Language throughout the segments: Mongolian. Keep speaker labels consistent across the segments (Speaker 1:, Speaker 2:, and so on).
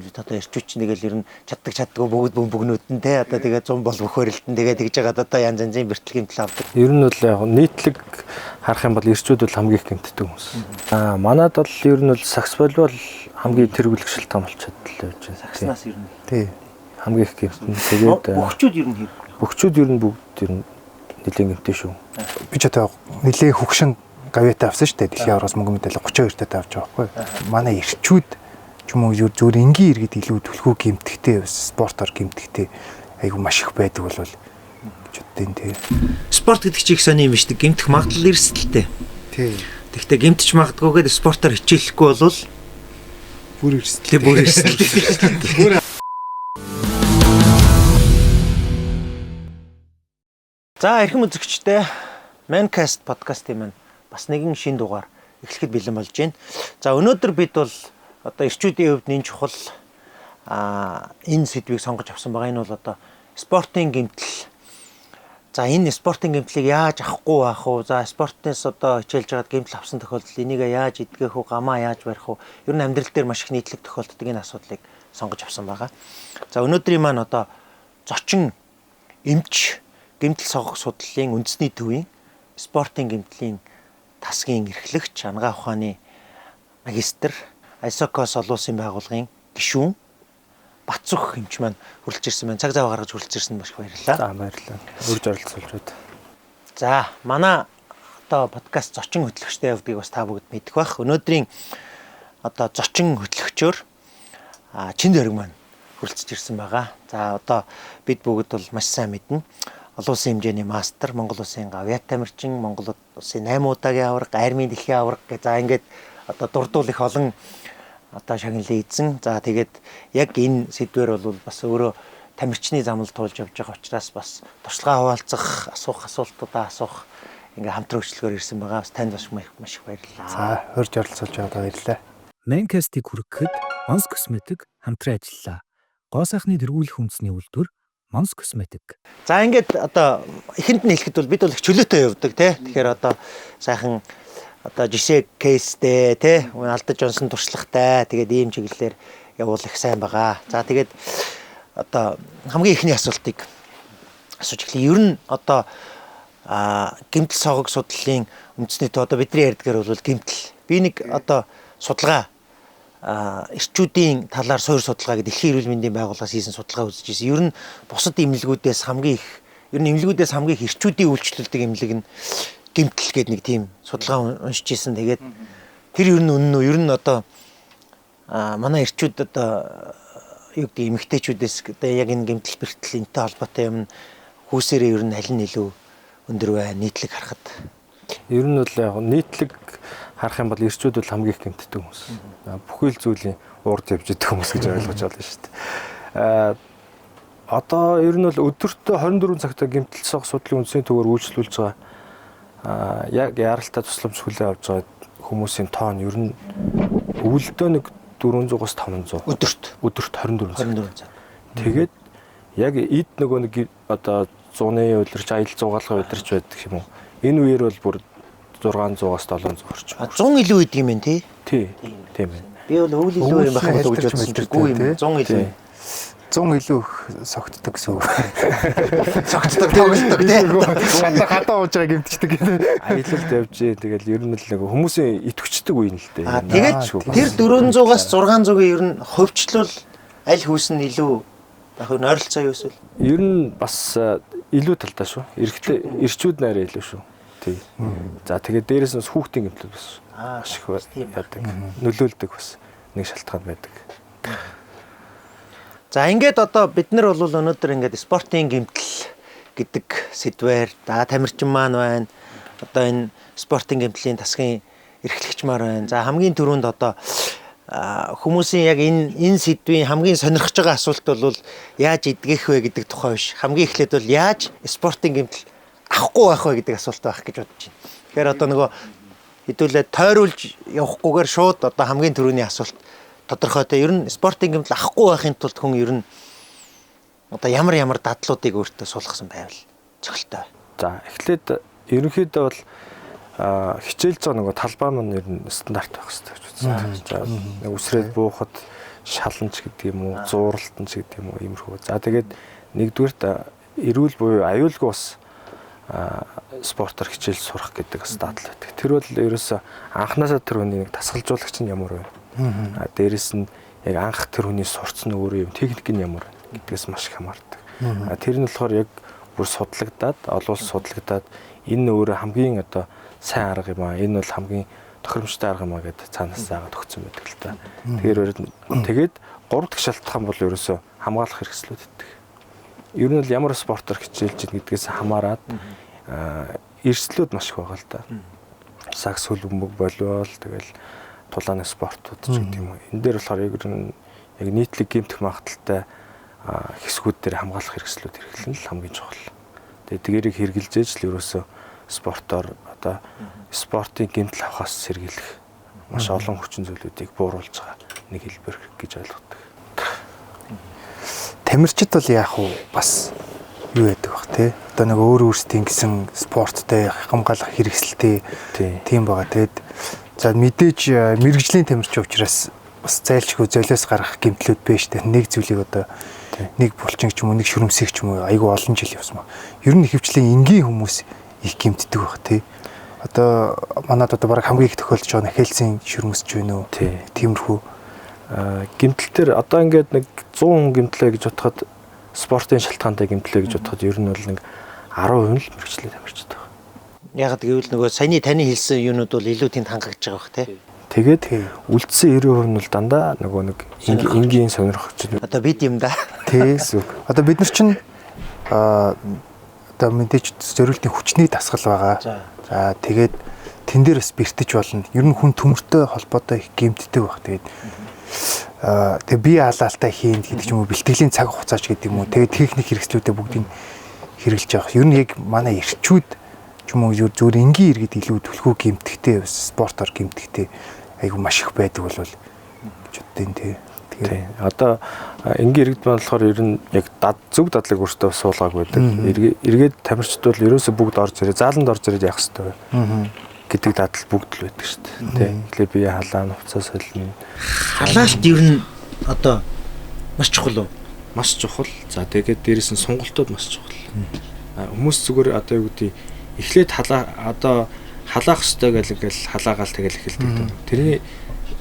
Speaker 1: гэмтлүүд одоо ирчүүч нэгээл ер нь чаддаггүй бүгд бөмбөгнүүд нь те одоо тэгээ 100 бол бөхөөрөлтөн тэгээ тэгж байгаа одоо янз янзын бэртэл гэмтэл авдаг.
Speaker 2: Ер нь бол яг нийтлэг харах юм бол ирчүүд бол хамгийн их гэмтдэг хүмүүс. Манад бол ер нь бол сакс волейбол хамгийн тэргүүлэгшил том болчиход л явж байна.
Speaker 1: Сакснаас ер нь.
Speaker 2: Тий. Хамгийн их гэмтэн. Тэгээд
Speaker 1: бөхчүүд ер нь хийв.
Speaker 2: Бөхчүүд ер нь бүгд ер нь нэлийн гэмтэн шүү.
Speaker 3: Би ч одоо нэлийн хөгшин гавьяатай авсан шүү дээ. Дэлхийн авраас мөнгө мэдээлэл 32 таатай авч байгаа байхгүй. Манай ирчүүд ч юм уу зөв энгийн иргэд илүү түлхүү гэмтгтэй спортоор гэмтгтэй айгу маш их байдаг бол чүтэн тий.
Speaker 1: Спорт гэдэг чи их сони юм шүү дээ. Гэмтэх магадлал эрсдэлтэй.
Speaker 3: Тий.
Speaker 1: Тэгвэл гэмтэж магадгүйгээд спортоор хичээлэхгүй бол
Speaker 3: бүр эрсдэлтэй.
Speaker 1: Бүр эрсдэлтэй. За эрхэм үзэгчдээ Mancast подкастын маань бас нэгэн шинэ дугаар эхлэхэд бэлэн болж байна. За өнөөдөр бид бол одоо ирчүүдийн хувьд энэ чухал энэ сэдвийг сонгож авсан байгаа. Энэ бол одоо спортын гэмтэл. За энэ спортын гэмтлийг яаж авахгүй байх вэ? За спортоос одоо хичээлж байгаад гэмтэл авсан тохиолдолд энийг яаж эдгэх вэ? Гамаа яаж барих вэ? Ер нь амьдрал дээр маш их нийтлэг тохиолддог энэ асуудлыг сонгож авсан байгаа. За өнөөдрийн маань одоо зочин эмч гэмтэл согох судлалын үндэсний төвийн спортын гэмтлийн тасгийн эрхлэгч ангаа ухааны магистр Айсокос олон улсын байгууллагын гишүүн Бацүх эмч маань хүрэлж ирсэн байна. Цаг зав гаргаж хүрэлж ирсэн маш их баярлалаа.
Speaker 2: За баярлалаа. Үрж оролцуулж байна.
Speaker 1: За манай одоо подкаст зочин хөтлөгчтэй явдгийг бас та бүгд мэдэх бах. Өнөөдрийн одоо зочин хөтлөгчөөр Чин Зориг маань хүрэлцэж ирсэн байгаа. За одоо бид бүгд бол маш сайн мэднэ. Олон улсын хэмжээний мастер, Монгол улсын гавьяат тамирчин, Монгол улсын 8 удаагийн аварга, армийн дэлхийн аварга гэх за ингээд одоо дурдвал их олон одоо шагналын эзэн. За тэгээд яг энэ сэдвэр бол бас өөрөө тамирчны замал туулж явж байгаа учраас бас туршлагаа хуваалцах, асуултуудаа асуух ингээ хамтран хөшлөгөөр ирсэн байгаа. Бас танд бас маш их баярлалаа.
Speaker 3: За хурж оролцуулж байгаад баярлалаа.
Speaker 4: Mancast-ийг хүргэхэд Mons Cosmetic хамтран ажиллалаа. Гоо сайхны тэргүүлэх үндэсний үйлдвэр Mons Cosmetic.
Speaker 1: За ингээд одоо эхэнд нь хэлэхэд бол бид бол их чөлөөтэй явдаг тий. Тэгэхээр одоо сайхан одоо жишээ кейстэй тий алдаж онсон туршлагатай тэгээд ийм чиглэлээр явуулах сайн байгаа. За тэгээд одоо хамгийн ихний асуултыг асууж эхлэе. Ер нь одоо гэмтэл согог судлалын үндэсний төв одоо бидний ярьдгаар бол гэмтэл. Би нэг одоо судалгаа ирчүүдийн талаар суур судалгаа гэдэг Дэлхийн эрүүл мэндийн байгууллагаас хийсэн судалгаа үзэж ирсэн. Ер нь бусад эмнэлгүүдээс хамгийн их ирчүүдийн үйлчлүүлдэг эмнэлэг нь гэмтэл гэдэг нэг тийм судалгаа уншиж ирсэн. Тэгээд тэр ер нь үнэн үү? Ер нь одоо манай ирчүүд одоо юу гэдэг эмэгтэйчүүдээс одоо яг энэ гэмтэл бэртэл энтэй холбоотой юм хүүсээрээ ер нь аль нь илүү өндөр вэ? Нийтлэг харахад.
Speaker 2: Ер нь бол яг нийтлэг харах юм бол ирчүүд бол хамгийн их гэмтдэг хүмүүс. Бүхэл зүйлийн урд явж идэх хүмүүс гэж ойлгож байна шүү дээ. Одоо ер нь бол өдөртөө 24 цагтаа гэмтэл согох судлалын үндэсний төвөөр үйлчлүүлж байгаа яг яралтай тусламж хүлээн авч байгаа хүмүүсийн тоон ер нь өвөлдөө нэг 400-аас 500 өдөрт 24 цаг. Тэгээд яг эд нөгөө нэг одоо 100-ны удирч аял 100-гаалгын удирч байдаг юм уу? Энэ үеэр бол бүр 600-аас 700 орчим.
Speaker 1: 100 илүү идэг юм тий?
Speaker 2: Тийм ээ.
Speaker 1: Би бол өвөл илүү юм байх гэж бодсон чинь үгүй юм. 100 илүү.
Speaker 3: 100 илүү согтдог гэсэн үг.
Speaker 1: Согтдог тоглолдог тий.
Speaker 3: Хатаа ууж байгаа гэмтчдэг гэдэг.
Speaker 2: Аялалд явж тэгэл ер нь л нэг хүмүүсийн итгэвчдэг үе нь л дээ.
Speaker 1: Тэгээд тэр 400-аас 600-ийн ер нь хувьчлал аль хүүс нь илүү яг нь ойролцоо юу эсвэл?
Speaker 2: Ер нь бас илүү талдаа шүү. Ирчүүд нэрээ илүү шүү. Тий. За тэгээд дээрээс нь хүүхдийн гэмтэл бас маш их байдаг. Нөлөөлдөг бас нэг шалтгаан байдаг.
Speaker 1: За ингээд одоо бид нар бол өнөөдөр ингээд спортын гэмтэл гэдэг сэдвээр тамирчин маань байна. Одоо энэ спортын гэмтлийн тасгийн эрхлэгч маань байна. За хамгийн түрүүнд одоо хүмүүсийн яг энэ сэдвийн хамгийн сонирхож байгаа асуулт бол яаж эдгэх вэ гэдэг тухай биш. Хамгийн эхлээд бол яаж спортын гэмтэл авахгүй байх вэ гэдэг асуулт байх гэж бодож байна. Тэгэхээр одоо нөгөө хэдүүлээ тойруулж явахгүйгээр шууд одоо хамгийн түрүүний асуулт тодорхойтой. Ер нь спортын гэмтэл авахгүй байхын тулд хүн ер нь одоо ямар дадлуудыг өөртөө суулгасан байвал цогцолтой.
Speaker 2: За эхлээд ерөнхийдөө бол хичээлж байгаа нөгөө талбай маань ер нь стандарт байх хэрэгтэй гэж үзсэн. За нэг үсрээд буухад шаланч гэдэг юм уу, зууралтанч гэдэг юм уу иймэрхүү. За тэгээд нэгдүгээрт эрүүл буюу аюулгүй бас спортоор хичээл сурах гэдэг бас дадал байдаг. Тэр бол ерөөсө анханасаа тэр хүний нэг тасгалжуулагч нь ямар байна. Дээрэс нь яг анх тэр хүний сурцсан өөрөө юм техник нь ямар байна гэдгээс маш их хамаардаг. Тэр нь болохоор яг бүр судлагдаад, олон улс судлагдаад энэ өөрөө хамгийн одоо сайн арга юм аа. Энэ бол хамгийн тохиромжтой арга юм аа гэдэг цаанаас заагаад өгсөн байдаг л та. Тэгээд 3 дахь шалтгаан бол ерөөсө хамгаалах хэрэгслүүд байдаг. Ер нь бол ямар спортоор хичээлж ийн гэдгээс хамаарат эрсдлүүд маш их байгаа л да. Сакс хөлбөмбөг волейбол тэгэл тулааны спортууд ч гэдэг юм уу. Энэ дээр болохоор яг нийтлэг гэмтэх магадaltaй хэсгүүд дээр хамгаалах хэрэгслүүд хэрэглэн л хамгийн чухал. Тэгээд тэгэрийг хэрэгжилжээж л ерөөсөө спортоор одоо спортын гэмтэл авахаас сэргийлэх маш олон хүчин зүйлүүдийг бууруулж байгаа нэг хэлбэр гэж ойлгодог.
Speaker 3: Тамирчид бол яах вэ? Бас юу яадаг бах те. Одоо нэг өөр өөрсдийн гэсэн спорттой хамгаалах хэрэгсэлтэй тийм байгаа. Тэгээд за мэдээж мэрэгжлийн тамирчин учраас бас зайлшгүй золиос гарах гэмтлүүд байж те. Нэг зүйлийг одоо нэг булчин ч юм уу нэг шүрмсэх ч юм уу айгүй олон жил явсан ба. Ер нь хөвчлийн энгийн хүмүүс их гэмтдэг бах те. Одоо манад одоо бараг хамгийн их тохиолдож байгаа хэлцийн шүрмсч байна уу? Тиймэрхүү гэмтэл төр одоо ингээд нэг 100 гэмтлээ гэж бодоход спортын шалтгаантай гэмтлээ гэж бодоход ер нь бол нэг 10% л мэрэгчлээ тамирчид байгаа.
Speaker 1: Яг гэвэл нөгөө саяны таны хэлсэн юунууд бол илүү тэнд хангагдж байгаа бах тий.
Speaker 2: Тэгээд үлдсэн 90% нь бол дандаа нөгөө нэг энгийн сонирхогч.
Speaker 1: Одоо бид юм да.
Speaker 3: Тийс үг. Одоо бид нар чинь одоо мэдээж зориултын хүчний дасгал байгаа. За тэгээд тэн дээр бас бэртэж болно. Ер нь хүн төмөртэй холбоотой их гэмтдэг баг. Тэгээд тэгээ бие халаалтай хийн гэдэг юм уу бэлтгэлийн цаг хугацаач гэдэг юм уу тэгээ техник хэрэгслүүдэд бүгдийг хэрэгжилж байгаа. Ер нь яг манай эрчүүд ч юм уу зүгээр энгийн иргэд илүү түлхүү гэмтгтэй спортоор гэмтгтэй айгу маш их байдаг бол гэж боддیں۔
Speaker 2: Тэгээ одоо энгийн иргэд болохоор ер нь яг зөв дадлыг өөртөө суулгааг байдаг. Эргээд тамирчид бол ерөөсө бүгд орж ирээ зааланд орж ирээд явах хэрэгтэй гэдэг дадал бүгд л байдаг шүү дээ. Тэгээ бие халаан хуцаа солино.
Speaker 1: Халаалт ер нь одоо маш чухал уу?
Speaker 2: Маш чухал. За тэгээд дээрэс нь сонголтууд маш чухал. Хүмүүс зүгээр одоо юу гэдэг эхлээд одоо халаах ёстой гэл ингээл халаагаал тэгэл эхэлдэг. Тэрний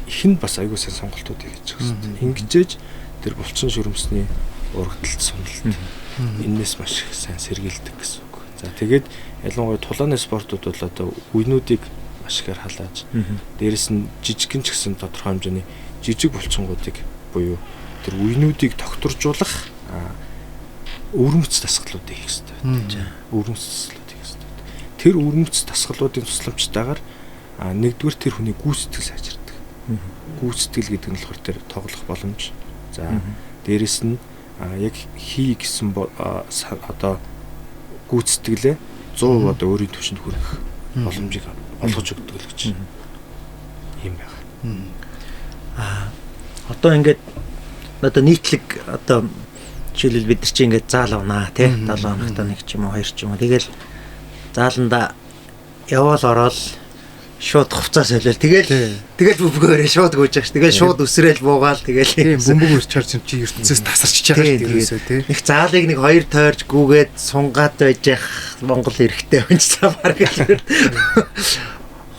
Speaker 2: ихэнд бас аягүй сайн сонголтууд хийж байгаа шүү дээ. Ингэжээж тэр булчин шүрмсний урагдлалт сонголт энэс маш их сайн сэргийлдэг гэсэн үг. За тэгээд ялангуяа тулааны спортууд бол одоо үеинүүдийг маш ихээр халааж дээрэс нь жижигхэн ч гэсэн тодорхой хэмжээний жижиг булчингуудыг буюу тэр үеинүүдийг тогтворжуулах өвөрмөц дасгалуудыг хийх хэрэгтэй. Өвөрмөц дасгалуудыг хийх хэрэгтэй. Тэр өвөрмөц дасгалуудын тусламжтайгаар нэгдүгээр тэр хүний гүйцэтгэл сайжирдаг. Гүйцэтгэл гэдэг нь болохоор тэр тоглох боломж. За дээрэс нь яг хий гэсэн одоо гүйцэтгэлээ 100% одоо өөрийн түвшинд хүрэх боломжийг олгож өгдөг л гэж юм байна.
Speaker 1: Одоо ингээд одоо нийтлэг одоо жишээлбэл бид нар чи ингээд заал авнаа тий 7 хоногт нэг ч юм уу 2 ч юм уу тэгэл зааланда яваал ороод шууд хувцас солиол тэгэл бүбгөөрөө шууд гүйж байгаа ш. Тэгэл шууд өсрөөл буугаал тэгэл
Speaker 3: бөмбөг өрч харж чи ертөнцөөс тасарч байгаа шүү дээ.
Speaker 1: Нэг заалыг нэг 2 тойрж гүгээд сунгаад байж явах Монгол эрэхтэй өнцөө баг гэж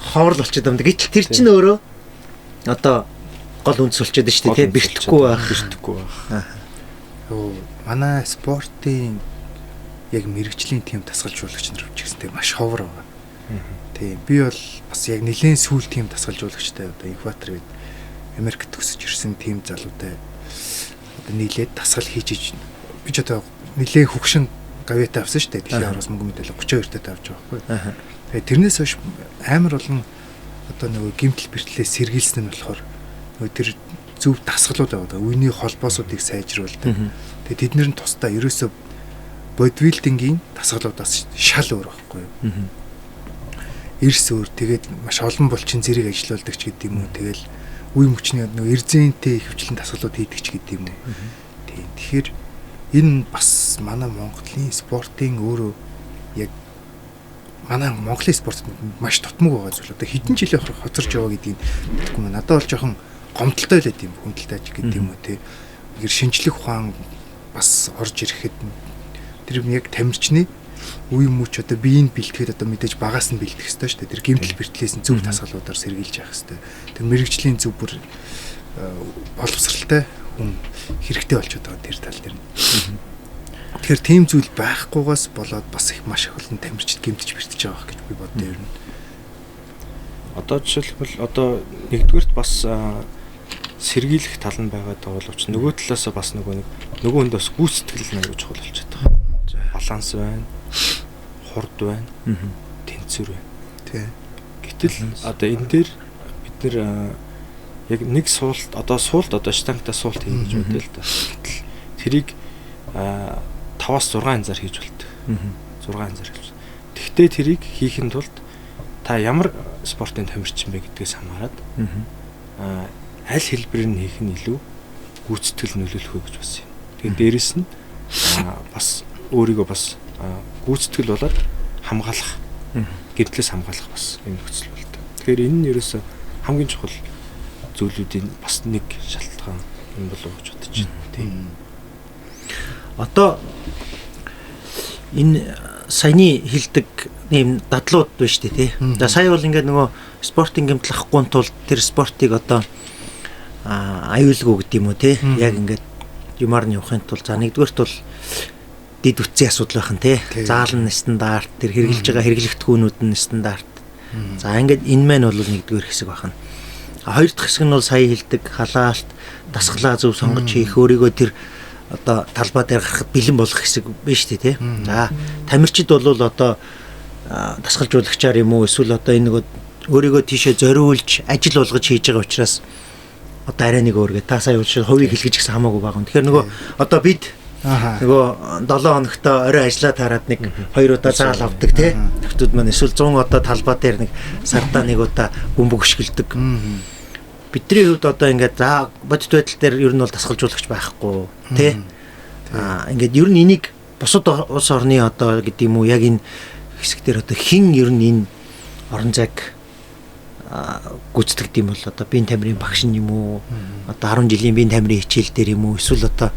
Speaker 1: ховор болчиход юм. Гэтэл тэр чинь өөрөө одоо гол үндэс болчиход байна шүү дээ. Бэртэхгүй байх.
Speaker 3: Манай спортын яг мэрэгжлийн тим дасгалжуулагч нар ч гэсэнтэй маш ховор байгаа. Тийм би бол бас яг нэлээд сүүл тим дасгалжуулагчтай одоо Экватор гээд Америкт төсөж ирсэн тим залуутай одоо нийлээд дасгал хийж би ч одоо нэлээд хөгшин гавьяатай авсан шүү дээ. Дэлхийн араас мөнгө мэдээлэл 32 таа авч байгаа байхгүй. Тэгээд тэрнээс хойш амар болон одоо нөгөө гэмтэл бэртлээ сэргийлсэн нь болохоор нөгөө тэр зөв дасгалууд байгаа. Үений холбоосуудыг сайжруулдаг. Тэгээд тэд нэр нь тусдаа ерөөсөө бодибилдингийн дасгалуудаас шал өөр байхгүй юу? Эрс өөр тэгээд маш олон булчин зэрэг ажиллаулдаг ч гэдэг юм уу. Тэгэл үе мөчний нөгөө эрзэнтэй хөвчлэн дасгалууд хийдэг ч гэдэг юм уу. Тийм. Тэгэхээр энэ бас манай Монголын спортын өөрөө яг манай Монголын спортод маш тутмаг байгаа зүйл. Одоо хэдэн жилийн хоцорч яваа гэдгийг мэдэхгүй юм. Надад бол жоохон гомдолтой л байд юм хүндэлтэй аж гэдэг юм уу те. Игэр шинжлэх ухаан бас орж ирэхэд тэр яг тамирчны үе мөч одоо биеийг бэлтгэхэд одоо мэдээж багаас нь бэлтгэх ёстой шүү дээ. Тэр гэмтэл бэртлээс нь зөв тасгалуудаар сэргийлж явах ёстой. Тэр мэрэгжлийн зөв бүр боловсралтай хүн хэрэгтэй болчиход байгаа тэр тал дээр. Тэгэхээр тийм зүйл байхгүйгаас болоод бас их маш их олон тамирчид гэмтэж бэртэж байгаа гэж би боддоо ер нь.
Speaker 2: Одоо жишээлбэл одоо нэгдүгээрт бас сэргийлэх тал нь байгаад байгаа боловч нөгөө талаас бас нөгөө хүнд бас гүйцэтгэл нэг чухал болчиход байгаа. Баланс байна, хурд байна, тэнцвэр байна.
Speaker 3: Тий.
Speaker 2: Гэтэл одоо энэ дээр бид нэр яг нэг суулт одоо штангтай суулт хийнэ гэж бодъё л да. Гэтэл тэрийг 5-6 янзаар хийж болдог. 6 янзаар хийж. Тэгтээ тэрийг хийхин тулд та ямар спортын тамирчин бэ гэдгээс хамаарат аль хэлбэрээр нь хийх нь илүү гүйцэтгэл нөлөөлөх үү гэж бас юм. Тэгээд дээрэс нь бас өөрийгөө бас гүйцэтгэл болоод хамгаалах, гэмтлээс хамгаалах бас юм нөхцөл болдог. Тэгэхээр энэ нь ерөөсө хамгийн чухал зүйлүүдийн бас нэг шалтгаан юм болов уу гэж бодож байна. Тийм.
Speaker 1: Одоо энэ саяны хилдэг ийм дадлууд байна шүү дээ тий. За сая бол ингээд нөгөө спортын гэмтлэхгүй тулд тэр спортыг одоо аюулгүй гэдэг юм уу тий. Яг ингээд юмар нь явахын тулд за нэгдүгээрт бол дид үтсийн асуудал байх нь тий. Заалан стандарт, тэр хэрэгжилж байгаа хэрэглэгдэхүүнүүд нь стандарт. За ингээд энэ маань бол нэгдүгээр хэсэг байх нь. Хоёр дахь хэсэг нь бол сая хилдэг халаалт, дасгалаа зөв сонгож хийх, өөрийгөө тэр одоо талбай дээр гарахад бэлэн болох хэсэг биш үү тий. За тамирчид бол одоо дасгалжуулагчаар юм уу эсвэл одоо энэ нэг өөрийгөө тийшээ зориулж ажил болгож хийж байгаа учраас одоо арай нэг өөргөө та сая хувийг хэлгэж гисэн хамаагүй байгаа юм. Тэгэхээр нөгөө одоо бид нөгөө 7 хоногт орой ажиллаа таарад нэг 2 удаа заал авдаг тий. Нөхдүүд маань эсвэл 100 одоо талбай дээр нэг сардаа нэг удаа бөмбөг өшгөлдөг. Бидний хувьд одоо ингээд за бодит байдал дээр ер нь бол дасгалжуулагч байхгүй тий. Ингээд ер нь энийг бусад улс орны одоо гэдэг юм уу яг энэ хэсэг дээр одоо хэн ер нь энэ орон зайг гүйцэтгэдэг юм бол одоо биеийн тамирын багш юм уу одоо 10 жилийн биеийн тамирын хичээл дээр юм уу эсвэл одоо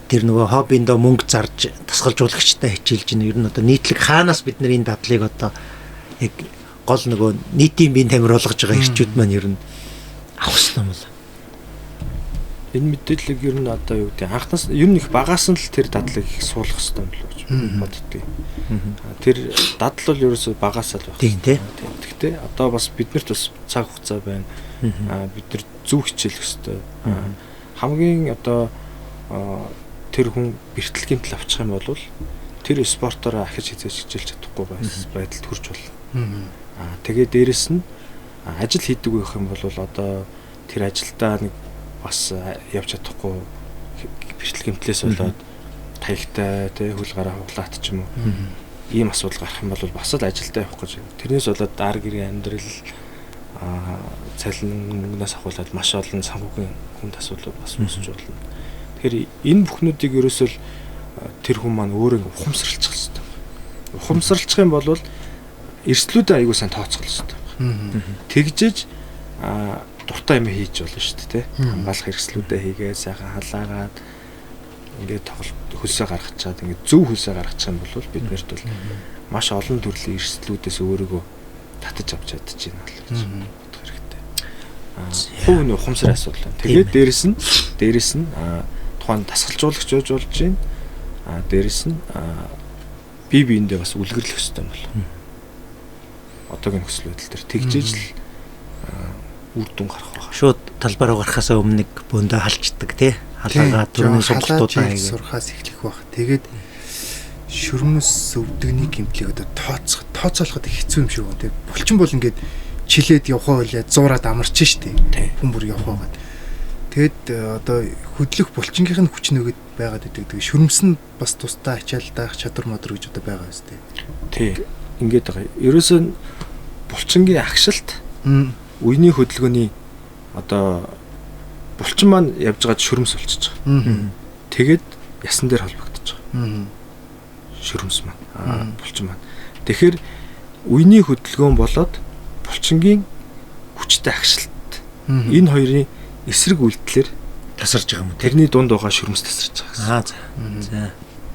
Speaker 1: тэр нөгөө хоббиндоо мөнгө зарж дасгалжуулагчтай хичээлж ийн ер нь одоо нийтлэг хаанаас бид нар энэ дадлыг одоо яг гол нөгөө нийтийн биеийн тамир болгож байгаа ирчүүд маань ер нь авах хэрэгтэй юм бол
Speaker 2: энэ мэдээллийг ер нь одоо юу гэдэг анхнаас ер нь их багаас нь л тэр дадлыг их суулгах хэрэгтэй юм л гэж боддгийг. Тэр дадал бол ерөөсөө багаас л байх.
Speaker 1: Тийм тий.
Speaker 2: Гэхдээ одоо бас биднэрт бас цаг хугацаа байна. Бид нар зөв хичээлэх хэрэгтэй. Хамгийн одоо тэр хүн бэртэл гэмтэл авчих юм бол тэр спортоор ахиж хичээлж чадахгүй байдалд хүрч болно. Тэгээд дээрэс нь ажил хийдэг байх юм бол одоо тэр ажилдаа нэг бас явж чадахгүй бэртэл гэмтлээс болоод таягтай тий хөл гараа хуглаат ч юм уу ийм асуудал гарах юм бол бас л ажилдаа явах гэж. Тэрнээс болоод дар гэрийн амьдрал цалин мөнгнөөс ахуулаад маш олон санхүүгийн хүнд асуудлууд бас үүсэж болно. Тэгэхээр энэ бүхнүүдийг ерөөсөө тэр хүн маань өөрөө ухамсарлах хэрэгтэй. Ухамсарлах юм бол эрсдлүүдээ аягүй сайн тооцоолох хэрэгтэй. Тэгжээж дуртай юм хийж болно шүү дээ, тий. Хамгаалах хэрэгслүүдээ хийгээ, сайхан халаагаад ингээд тоглолт хөлсөө гаргачаад ингээд зөв хөлсөө гаргачих юм бол биднэрт бол маш олон төрлийн эрсдлүүдээс өөрийгөө татаж авч чадчихна л гэж бодох хэрэгтэй. Хувь нь ухамсарын асуудал байна. Тэгээд дээрэс нь тухайн дасгалжуулагч яаж болж байна? Дээрэс нь бие биендээ бас үлгэрлэх хэрэгтэй юм бол. Одоогийн нөхцөл байдал дээр тэгжээж л үр дүн гарах байх.
Speaker 1: Шууд талбай руу гарахаас өмнө нэг бөөндөө халждаг тий. Халаагаа түрүүний сонголтуудаа хийгээд
Speaker 3: сурхаас эхлэх байх. Тэгээд шүрмэс өвдөгний гэмтлийг одоо тооцоолоход хэцүү юм шиг байна тий. Булчин бол ингээд чилээд явхаа байлаа зуураад амарч штэ. Хүн бүр явхаагаад. Тэгэд одоо хөдлөх булчингийнх нь хүч нөгөөд байгаад идэг. Тэгээ шүрмэс нь бас тусдаа ачаалдаах чадвар модор гэж одоо байгаа юм тий.
Speaker 2: Тий. Ингээд байгаа. Ерөөсөө булчингийн агшилт үений хөдөлгөөний одоо булчин маань явж байгаа шүрмэс болчихж байгаа. Тэгээд ясан дээр холбогдож байгаа. Шүрмэс маань булчин маань. Тэгэхээр үений хөдөлгөөн болоод булчингийн хүчтэй агшилт Энэ хоёрын эсрэг үйлдэлээр
Speaker 1: тасарч байгаа юм уу?
Speaker 2: тэрний дунд байгаа шүрмс тасарч байгаа гэсэн.
Speaker 1: За.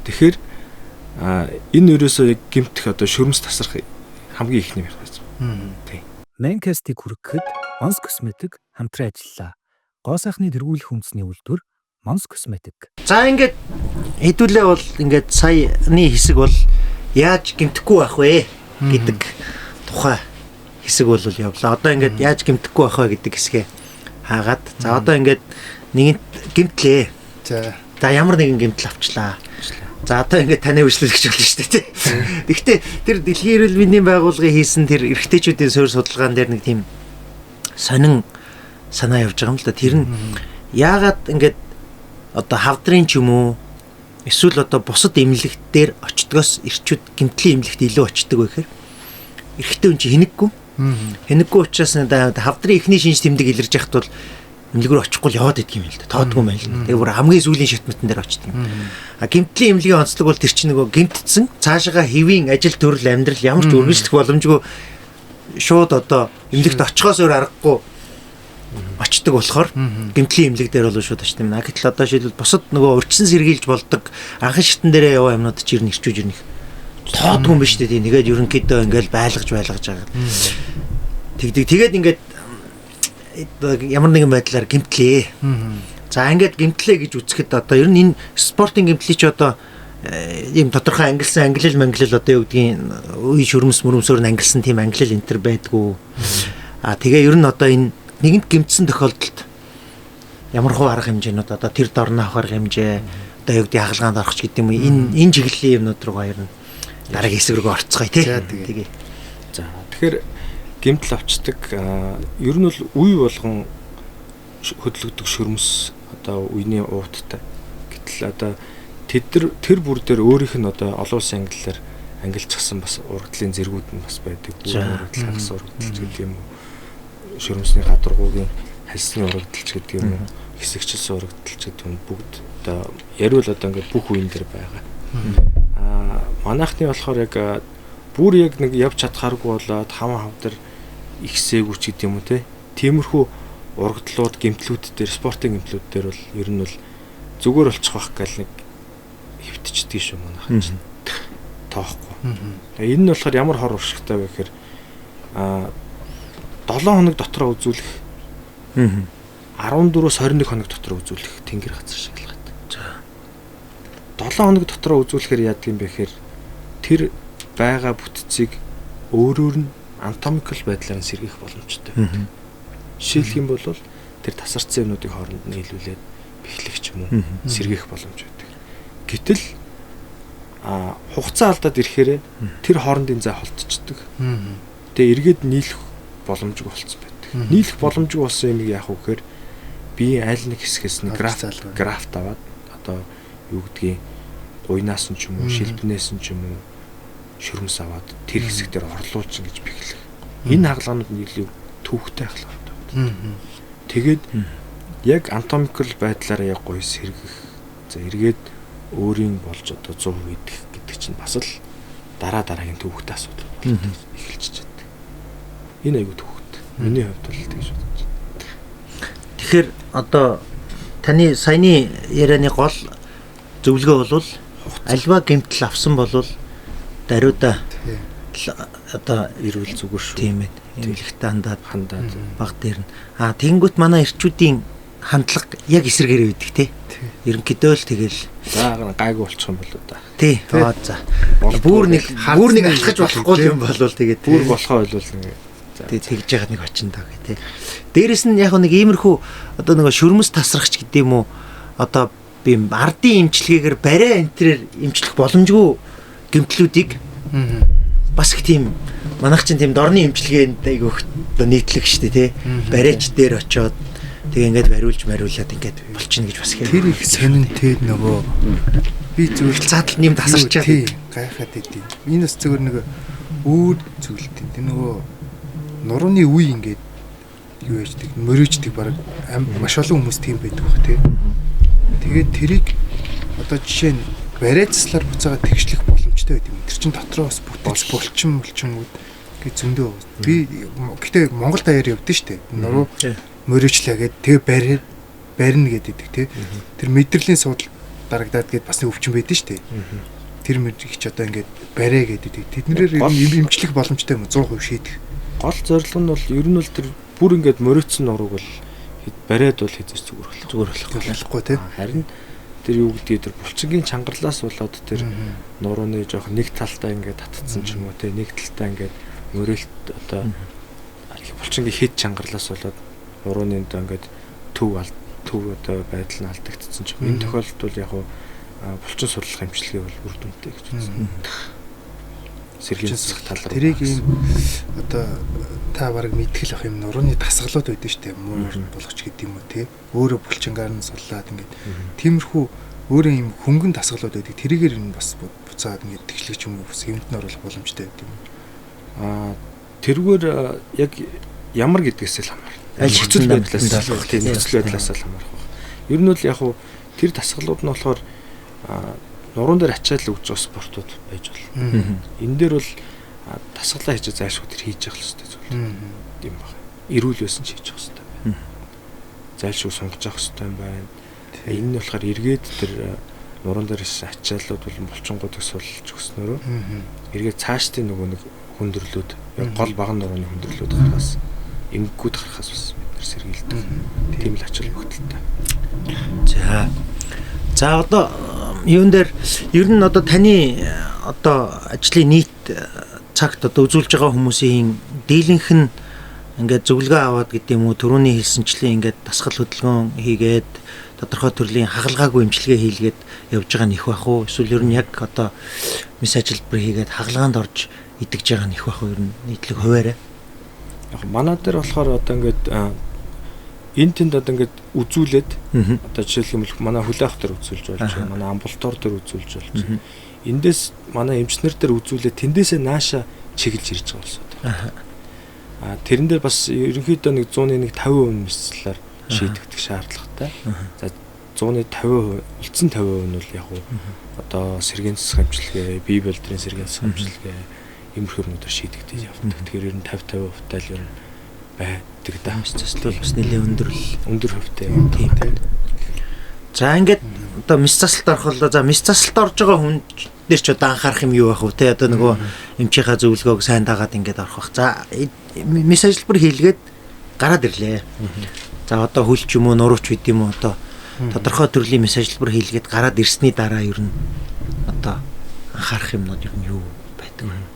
Speaker 2: Тэгэхээр энэ ерөөсөө яг гэмтэх одоо шүрмс тасрах хамгийн ихний механизм. Тийм.
Speaker 4: Манкастыг хүргэхэд Mons Cosmetic хамтран ажиллаа. Гоо сайхны тэргүүлэх үндэсний үйлдвэр Mons Cosmetic.
Speaker 1: За ингээд хэдүүлээ бол ингээд саяны хэсэг бол яаж гэмтэхгүй байх вэ гэдэг тухай хэсэг бол явлаа. Одоо ингээд яаж гэмтэхгүй байх вэ гэдэг хэсгээ хаагаад. За одоо ингээд нэгэнт гэмтлээ. За ямар нэгэн гэмтэл авчлаа. За одоо ингээд таны үйлчлүүлэгч болно шүү дээ тий. Гэхдээ тэр Дэлхийн эрүүл мэндийн байгууллагын хийсэн тэр эрэгтэйчүүдийн суурь судалгаан дээр нэг тийм сонин санаа явж байгаа юм л да. Тэр нь яагаад ингээд одоо хавдрын ч юм уу эсвэл одоо бусад эмнэлэгт дээр очдгоос эрчүүд гэмтлийн эмнэлэгт илүү очдөг вэ гэхээр эрэгтэй хүн чинь хэнэггүй. Хэнэггүй учраас хавдрын эхний шинж тэмдэг илэрж яхад бол эмнэлэг рүү очихгүй яваад идэх юм л да. Тоодгүй юм байл. Тэгээ бүр хамгийн сүүлийн шатматан дээр очдөг юм. А гэмтлийн эмнэлгийн онцлог бол тэр чинь нөгөө гэмтдсэн цаашаага хэвийн ажил төрөл амьдрал ямар ч үргэлжлэх боломжгүй шууд одоо эмнэлэгт очихоос өөр аргагүй очдөг болохоор гэмтлийн эмнэлэг дээр бол шууд очдөг юм. Гэтэл одоо шийдвэл бусад нөгөө урьдчилан сэргийлж болдог анхан шатн дээрээ яваа юмнууд ч ирнэ ирчүүж ирнэ. Тоодгүй юм биш үү? Нэгээд ерөнхийдөө ингээл байлгаж байгаа. Тэгээд ингээд ямар нэгэн байдлаар гэмтлээ. За ингээд гэмтлээ гэж үзэхэд одоо ер нь энэ спортын гэмтлийг ч одоо ийм тодорхой ангилсан манглил одоо юу гэдгийг үе шүрмс мөрөмсөөр нь ангилсан тийм ангилал энтер байдгүй. Тэгээ ер нь одоо энэ нэгэнт гэмтсэн тохиолдолд ямар хуу арга хэмжээнүүд одоо тэр дорно авах арга хэмжээ одоо юу гэдгийг хагалгаанд орох ч гэдэг юм энэ чиглэлийн юмнууд руугаа ер нь дараагийн хэсэг рүү орцгоё тий. Тэгээ.
Speaker 2: За тэгэхээр гэмтэл авчдаг ер нь бол үе болгон хөдлөгдөг шүрмс одоо үений ууттай. Гэтэл одоо тэр бүр дээр өөрийнх нь одоо олон улсын ангиллаар ангилчихсан бас урагдлын зэргүүд нь бас байдаг. Урагдлын хагас урагдалч гэдэг юм уу. Шүрмсний гадаргуугийн хальсны урагдалч гэдэг юм уу. Хэсэгчлсэн урагдалч гэдэг нь бүгд одоо яривал одоо ингээд бүх үеийн дээр байгаа. Манайхны болохоор яг бүр яг нэг явж чадхааргүй болоод хамаа хавдар ихсээгүй ч гэдэг юм уу те. Тиймэрхүү урагдлууд, гэмтлүүд дээр, спортын гэмтлүүд дээр бол ер нь бол зүгээр болчих байх гал нэг хөвтчихдээ шүү манайхан чинь. Тоохгүй. Энэ нь болохоор ямар хор уршигтай вэ гэхээр 7 хоног дотроо үзүүлэх 14-өөс 21 хоног дотроо үзүүлэх тэнгэр газар шалгалгатай. За 7 хоног дотроо үзүүлэхээр яадаг юм бэ гэхээр тэр байгаа бүтцийг өөрөөр нь анатомикал байдлаар нь сэргийх боломжтой. Жишээлх юм бол тэр тасарсан юмнуудыг хооронд нь нийлүүлээд бэхлэх ч юм уу сэргийх боломж байдаг. Гэтэл хугацаа алдаад ирэхээр тэр хоорондын зай холтчихдог. Тэгээ эргээд нийлэх боломжгүй болцсон байдаг. Нийлэх боломжгүй болсон юмыг яах вэ гэхээр би аль нэг хэсгээс нь графт аваад одоо юу гэдгийг гуйнаас нь ч юм уу шилбнээс нь ч юм уу шүрмс аваад тэр хэсэг дээр орлуулж ингэж бэхлэх. Энэ хагалгаанууд нь илүү төвхтэй хагалгаанууд байна. Тэгээд яг анатомикал байдлаараа яг гоё сэргэх. За эргээд өөрийн болж одоо 100% идэх гэдэг чинь бас л дараагийн төвхтэй асуудал эхэлж чаддаг. Энэ айгүй төвхтэй. Миний хувьд бол тэгж бодож байна.
Speaker 1: Тэгэхээр одоо таны саяны ярианы гол зөвлөгөө бол альва гэмтэл авсан бол даруйда одоо
Speaker 2: ирүүл зүгээр шүү.
Speaker 1: Тийм ээ. Эмнэлэгтээ хандаад баг дээр нь. Тэгэнгүүт манай эрчүүдийн хандлага яг эсрэгээр байдаг тий. Ерөнхийдөө л тэгэл
Speaker 2: гайгүй болчих юм болоо да.
Speaker 1: Тий. За. Бүр нэг алхаж болохгүй юм болвол тэгээд
Speaker 2: бүр болохоо ойлвол
Speaker 1: тэгж яагаад нэг очин даа гэх тий. Дээрэс нь яг нэг иймэрхүү одоо нэг шүрмэс тасрахч гэдэг юм уу одоо би ардын эмчилгээгээр барай энтрээр эмчлэх боломжгүй гэмтлүүдийг бас их тийм манайх чинь тийм дорны эмчилгээнд айгүй одоо нийтлэг штэ тий. Барайч дээр очиод тэгээ ингээд мариулаад ингээд болчихно гэж бас хэрэг.
Speaker 3: Тэр их сонин тэр нөгөө би зүгээр
Speaker 1: заатал нэм тасарчаа.
Speaker 3: Тий, гайхаад идэв. Энэ бас зүгээр нэг өөр зүйлтэй. Тэр нөгөө нурууны үе ингээд юу яждаг, мөрөөждөг баг маш олон хүмүүс тийм байдаг бах тий. Тэгээд тэрийг одоо жишээ нь барайцлаар буцаага тэгшлэх боломжтой байдаг юм. Тэр чин дотроо бас бүтэж булчингууд гэж зөндөө. Би гэтээ Монгол даяар явдсан шүү дээ. Нуруу мөрөөчлээ гээд тэгээ барина гэдэг тий. Тэр мэдрэлийн судал дарагдаад гээд бас нэг өвчин байдаг шүү дээ. Тэр мэрэгч одоо ингээд барэ гэдэг. Тэднэрээр эмчлэх боломжтой юм 100% шийдэх.
Speaker 2: Гол зорилго нь бол ер нь бол тэр бүр ингээд мөрөөцсөн нурууг бол бариад бол хийж зүгээр
Speaker 3: болохгүй тий.
Speaker 2: Харин тэр юу гэдгийг тэр булчингийн чангарлаас болоод тэр нурууны жоох нэг талтай ингээд татцсан ч юм уу тий нэг талтай ингээд мөрөлт одоо булчингийн хэд чангарлаас болоод нурууны ингээд төв одоо байдал нь алдагдсан ч юм. Энэ тохиолдолд бол яг булчин сурлах эмчилгээ бол үр дүнтэй гэж үзсэн. Сэргийн засах тал руу.
Speaker 3: Тэрийг ийм одоо та бараг мэдгэл ах юм нурууны дасгалууд байдаг шүү дээ. Муур болгоч гэдэг юм уу тий. Өөрөө булчингаар нь суллаад ингээд тиймэрхүү өөрөө ийм хөнгөн дасгалууд байдаг. Тэрийгээр нь бас буцаад ингээд тэгшлэг ч юм уу бас хэмтэн оруулах боломжтой гэдэг юм.
Speaker 2: Тэргээр яг ямар гэдгээс л хамаарна. Аль хэцүү байдлаас тийм нөхцөл байдлаас л хамаарх байна. Ер нь бол яг тэр дасгалууд нь болохоор нуруунд дээр ачаал өгж байгаа спортууд байж болно. Энэ дээр бол дасгалаа хийж зайлшгүй тэр хийж явах хэрэгтэй зүйл юм байна. Эрүүл байсан ч хийж явах хэрэгтэй байна. Зайлшгүй сунгаж явах хэрэгтэй байна. Энэ нь болохоор эргээд тэр нуруунд дээр ачаалууд бол булчингуудыг сулж өгснөөрөө эргээд цаашдын нөгөө нэг хүндрэлүүд гол баган нурууны хүндрэлүүд гарахаас эмгэгүүд гарахаас бас бид нэр сэргийлдэг. Тийм л ачаал бүгдэлтэй.
Speaker 1: За одоо юун дээр ер нь одоо таны одоо ажлын нийт цагт одоо үзүүлж байгаа хүмүүсийн дийлэнх нь ингээд зөвлөгөө аваад гэдэг юм уу түрүүний хэлсэнчлэн ингээд дасгал хөдөлгөөн хийгээд тодорхой төрлийн хагалгаагүй эмчилгээ хийлгээд явж байгаа нь их байх уу эсвэл ер нь яг одоо мис ажилбар хийгээд хагалгаанд орж идэгж байгаа нь их байх уу ер нь нийтлэг хуваарай.
Speaker 2: Яг манай дээр болохоор одоо ингээд энэ тэнд одоо ингээд үзүүлээд одоо жишээлбэл манай хүлээх дээр үзүүлж болж байна. Манай амбулатор дээр үзүүлж болж байна. Эндээс манай эмчнэр дээр үзүүлээд тэндээсээ нааша чиглэж ирж байгаа болсон. Тэрэн дээр бас ерөнхийдөө нэг 100-ны 50% нэрслэлээр шийдэгдэх шаардлагатай. За 100-ны 50%, үлдсэн 50% нь бол яг одоо сэргийн засах амжилтгээ, бие болдрын сэргийн засах амжилтгээ иймэрхүү юмнуудаар шийдэгдэж явдаг. Тэгэхээр ер нь 50% тал ер нь байдаг да.
Speaker 1: Заслал бас нэлээд
Speaker 2: өндөр хөвтэй.
Speaker 1: Тийм. За ингээд одоо мис заслалт орох бол за мис заслалт орж байгаа хүн дээр ч одоо анхаарах юм юу байх вэ? Тэ одоо нөгөө эмчийнхаа зөвлөгөөг сайн дагаад ингээд орох бах. За мис ажилбар хийлгээд гараад ирлээ. За одоо хөлч юм уу нурууч бид юм уу одоо тодорхой төрлийн мис ажилбар хийлгээд гараад ирсний дараа ер нь одоо анхаарах юмнууд ер нь юу байдаг вэ?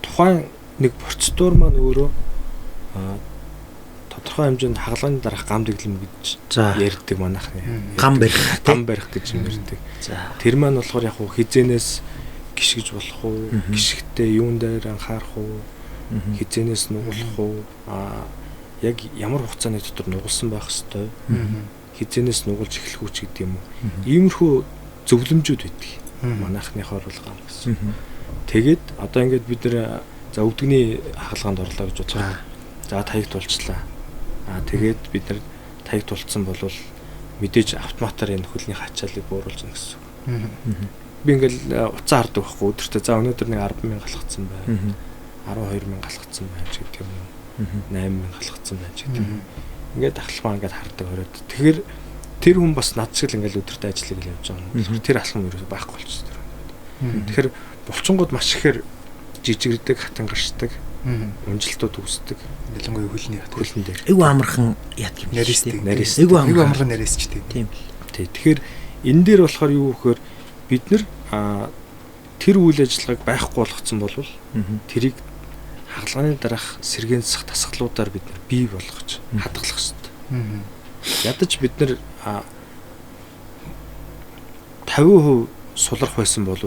Speaker 2: Тухайн нэг процедур маань өөрөө тодорхой хэмжээнд хагалгааны дараах гам дэглэм гэж ярьдаг манайхны.
Speaker 1: Гам барих
Speaker 2: гэж юм ярьдаг. Тэр маань болохоор яг хизэнээс гიშгэж болох уу, гიშгтээ юун дээр анхаарах уу, хизэнээс нугуулах уу, яг ямар хугацааны дотор нугалсан байх ёстой. Хизэнээс нугалж эхлэх үү гэдэг юм уу. Иймэрхүү зөвлөмжүүд байдаг. Манайхныхоор бол гам гэсэн. Тэгээд одоо ингээд бид нэр за өвдөгний хагалгаанд орлоо гэж бодсон. За таягт болчлаа. Тэгээд бид нар таягт болцсон бол мэдээж автоматар энэ хөлний хачаалыг бууруулж гэнэ гэсэн. Би ингээл уцаа хардаг байхгүй өдөртөө за өнөөдөр нэг 10,000 галхацсан байна. 12,000 галхацсан байна ч гэдэг юм уу. 8,000 галхацсан байна ч гэдэг юм. Ингээд ахлахаа ингээд хардаг ороод. Тэгэхээр тэр хүн бас над шиг л ингээл өдөртөө ажиллаж явж байгаа. Тэр алхам юу байхгүй болчихсон. Тэгэхээр булчингууд маш ихээр жижигэрдэг, хатан гарчдаг, унжилтууд үүсдэг. Ялангуяа хөлн дээр.
Speaker 1: Эйгүү амархан яадаг юм
Speaker 3: нарийс. Эйгүү амархан нарийсчтэй.
Speaker 1: Тийм.
Speaker 2: Тэгэхээр энэ дээр болохоор юу гэхээр бид нар тэр үйл ажиллагааг байхгүй болгоцсон бол тэрийг хагалгааны дараах сэргийн засах дасгалуудаар бид нар бий болгож хадгалах хэрэгтэй. Ядаж бид нар 50% сулрах байсан бол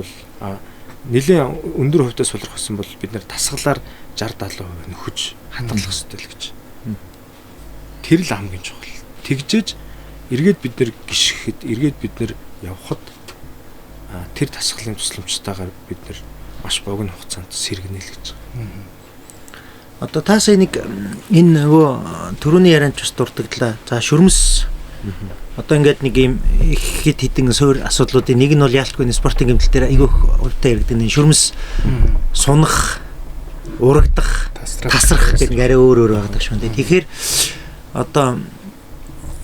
Speaker 2: нэлээд өндөр хувьтай сулрах байсан бол бид нэр дасгалаар 60-70% нөхөж хадгалах хэрэгтэй л гэж. Тэр л хамгийн чухал. Тэгжээж эргээд бид нэр гიშгэхэд, эргээд бид нэр явхад тэр дасгалын тусламжтайгаар бид нэр маш богино хугацаанд сэргэнэ л гэж.
Speaker 1: Одоо таасаа нэг энэ нөгөө төрөний ярианч бас дурддаглаа. За шүрмэс одоо ингээд нэг юм их хэд хитэн суур асуудлуудын нэг нь бол яалтгүй спортын гэмтэл дээр айгүй уртай яригдэн шүрмэс сунах урагдах, тасрах гэдэг арай өөр байдаг шүү дээ. Тэгэхээр одоо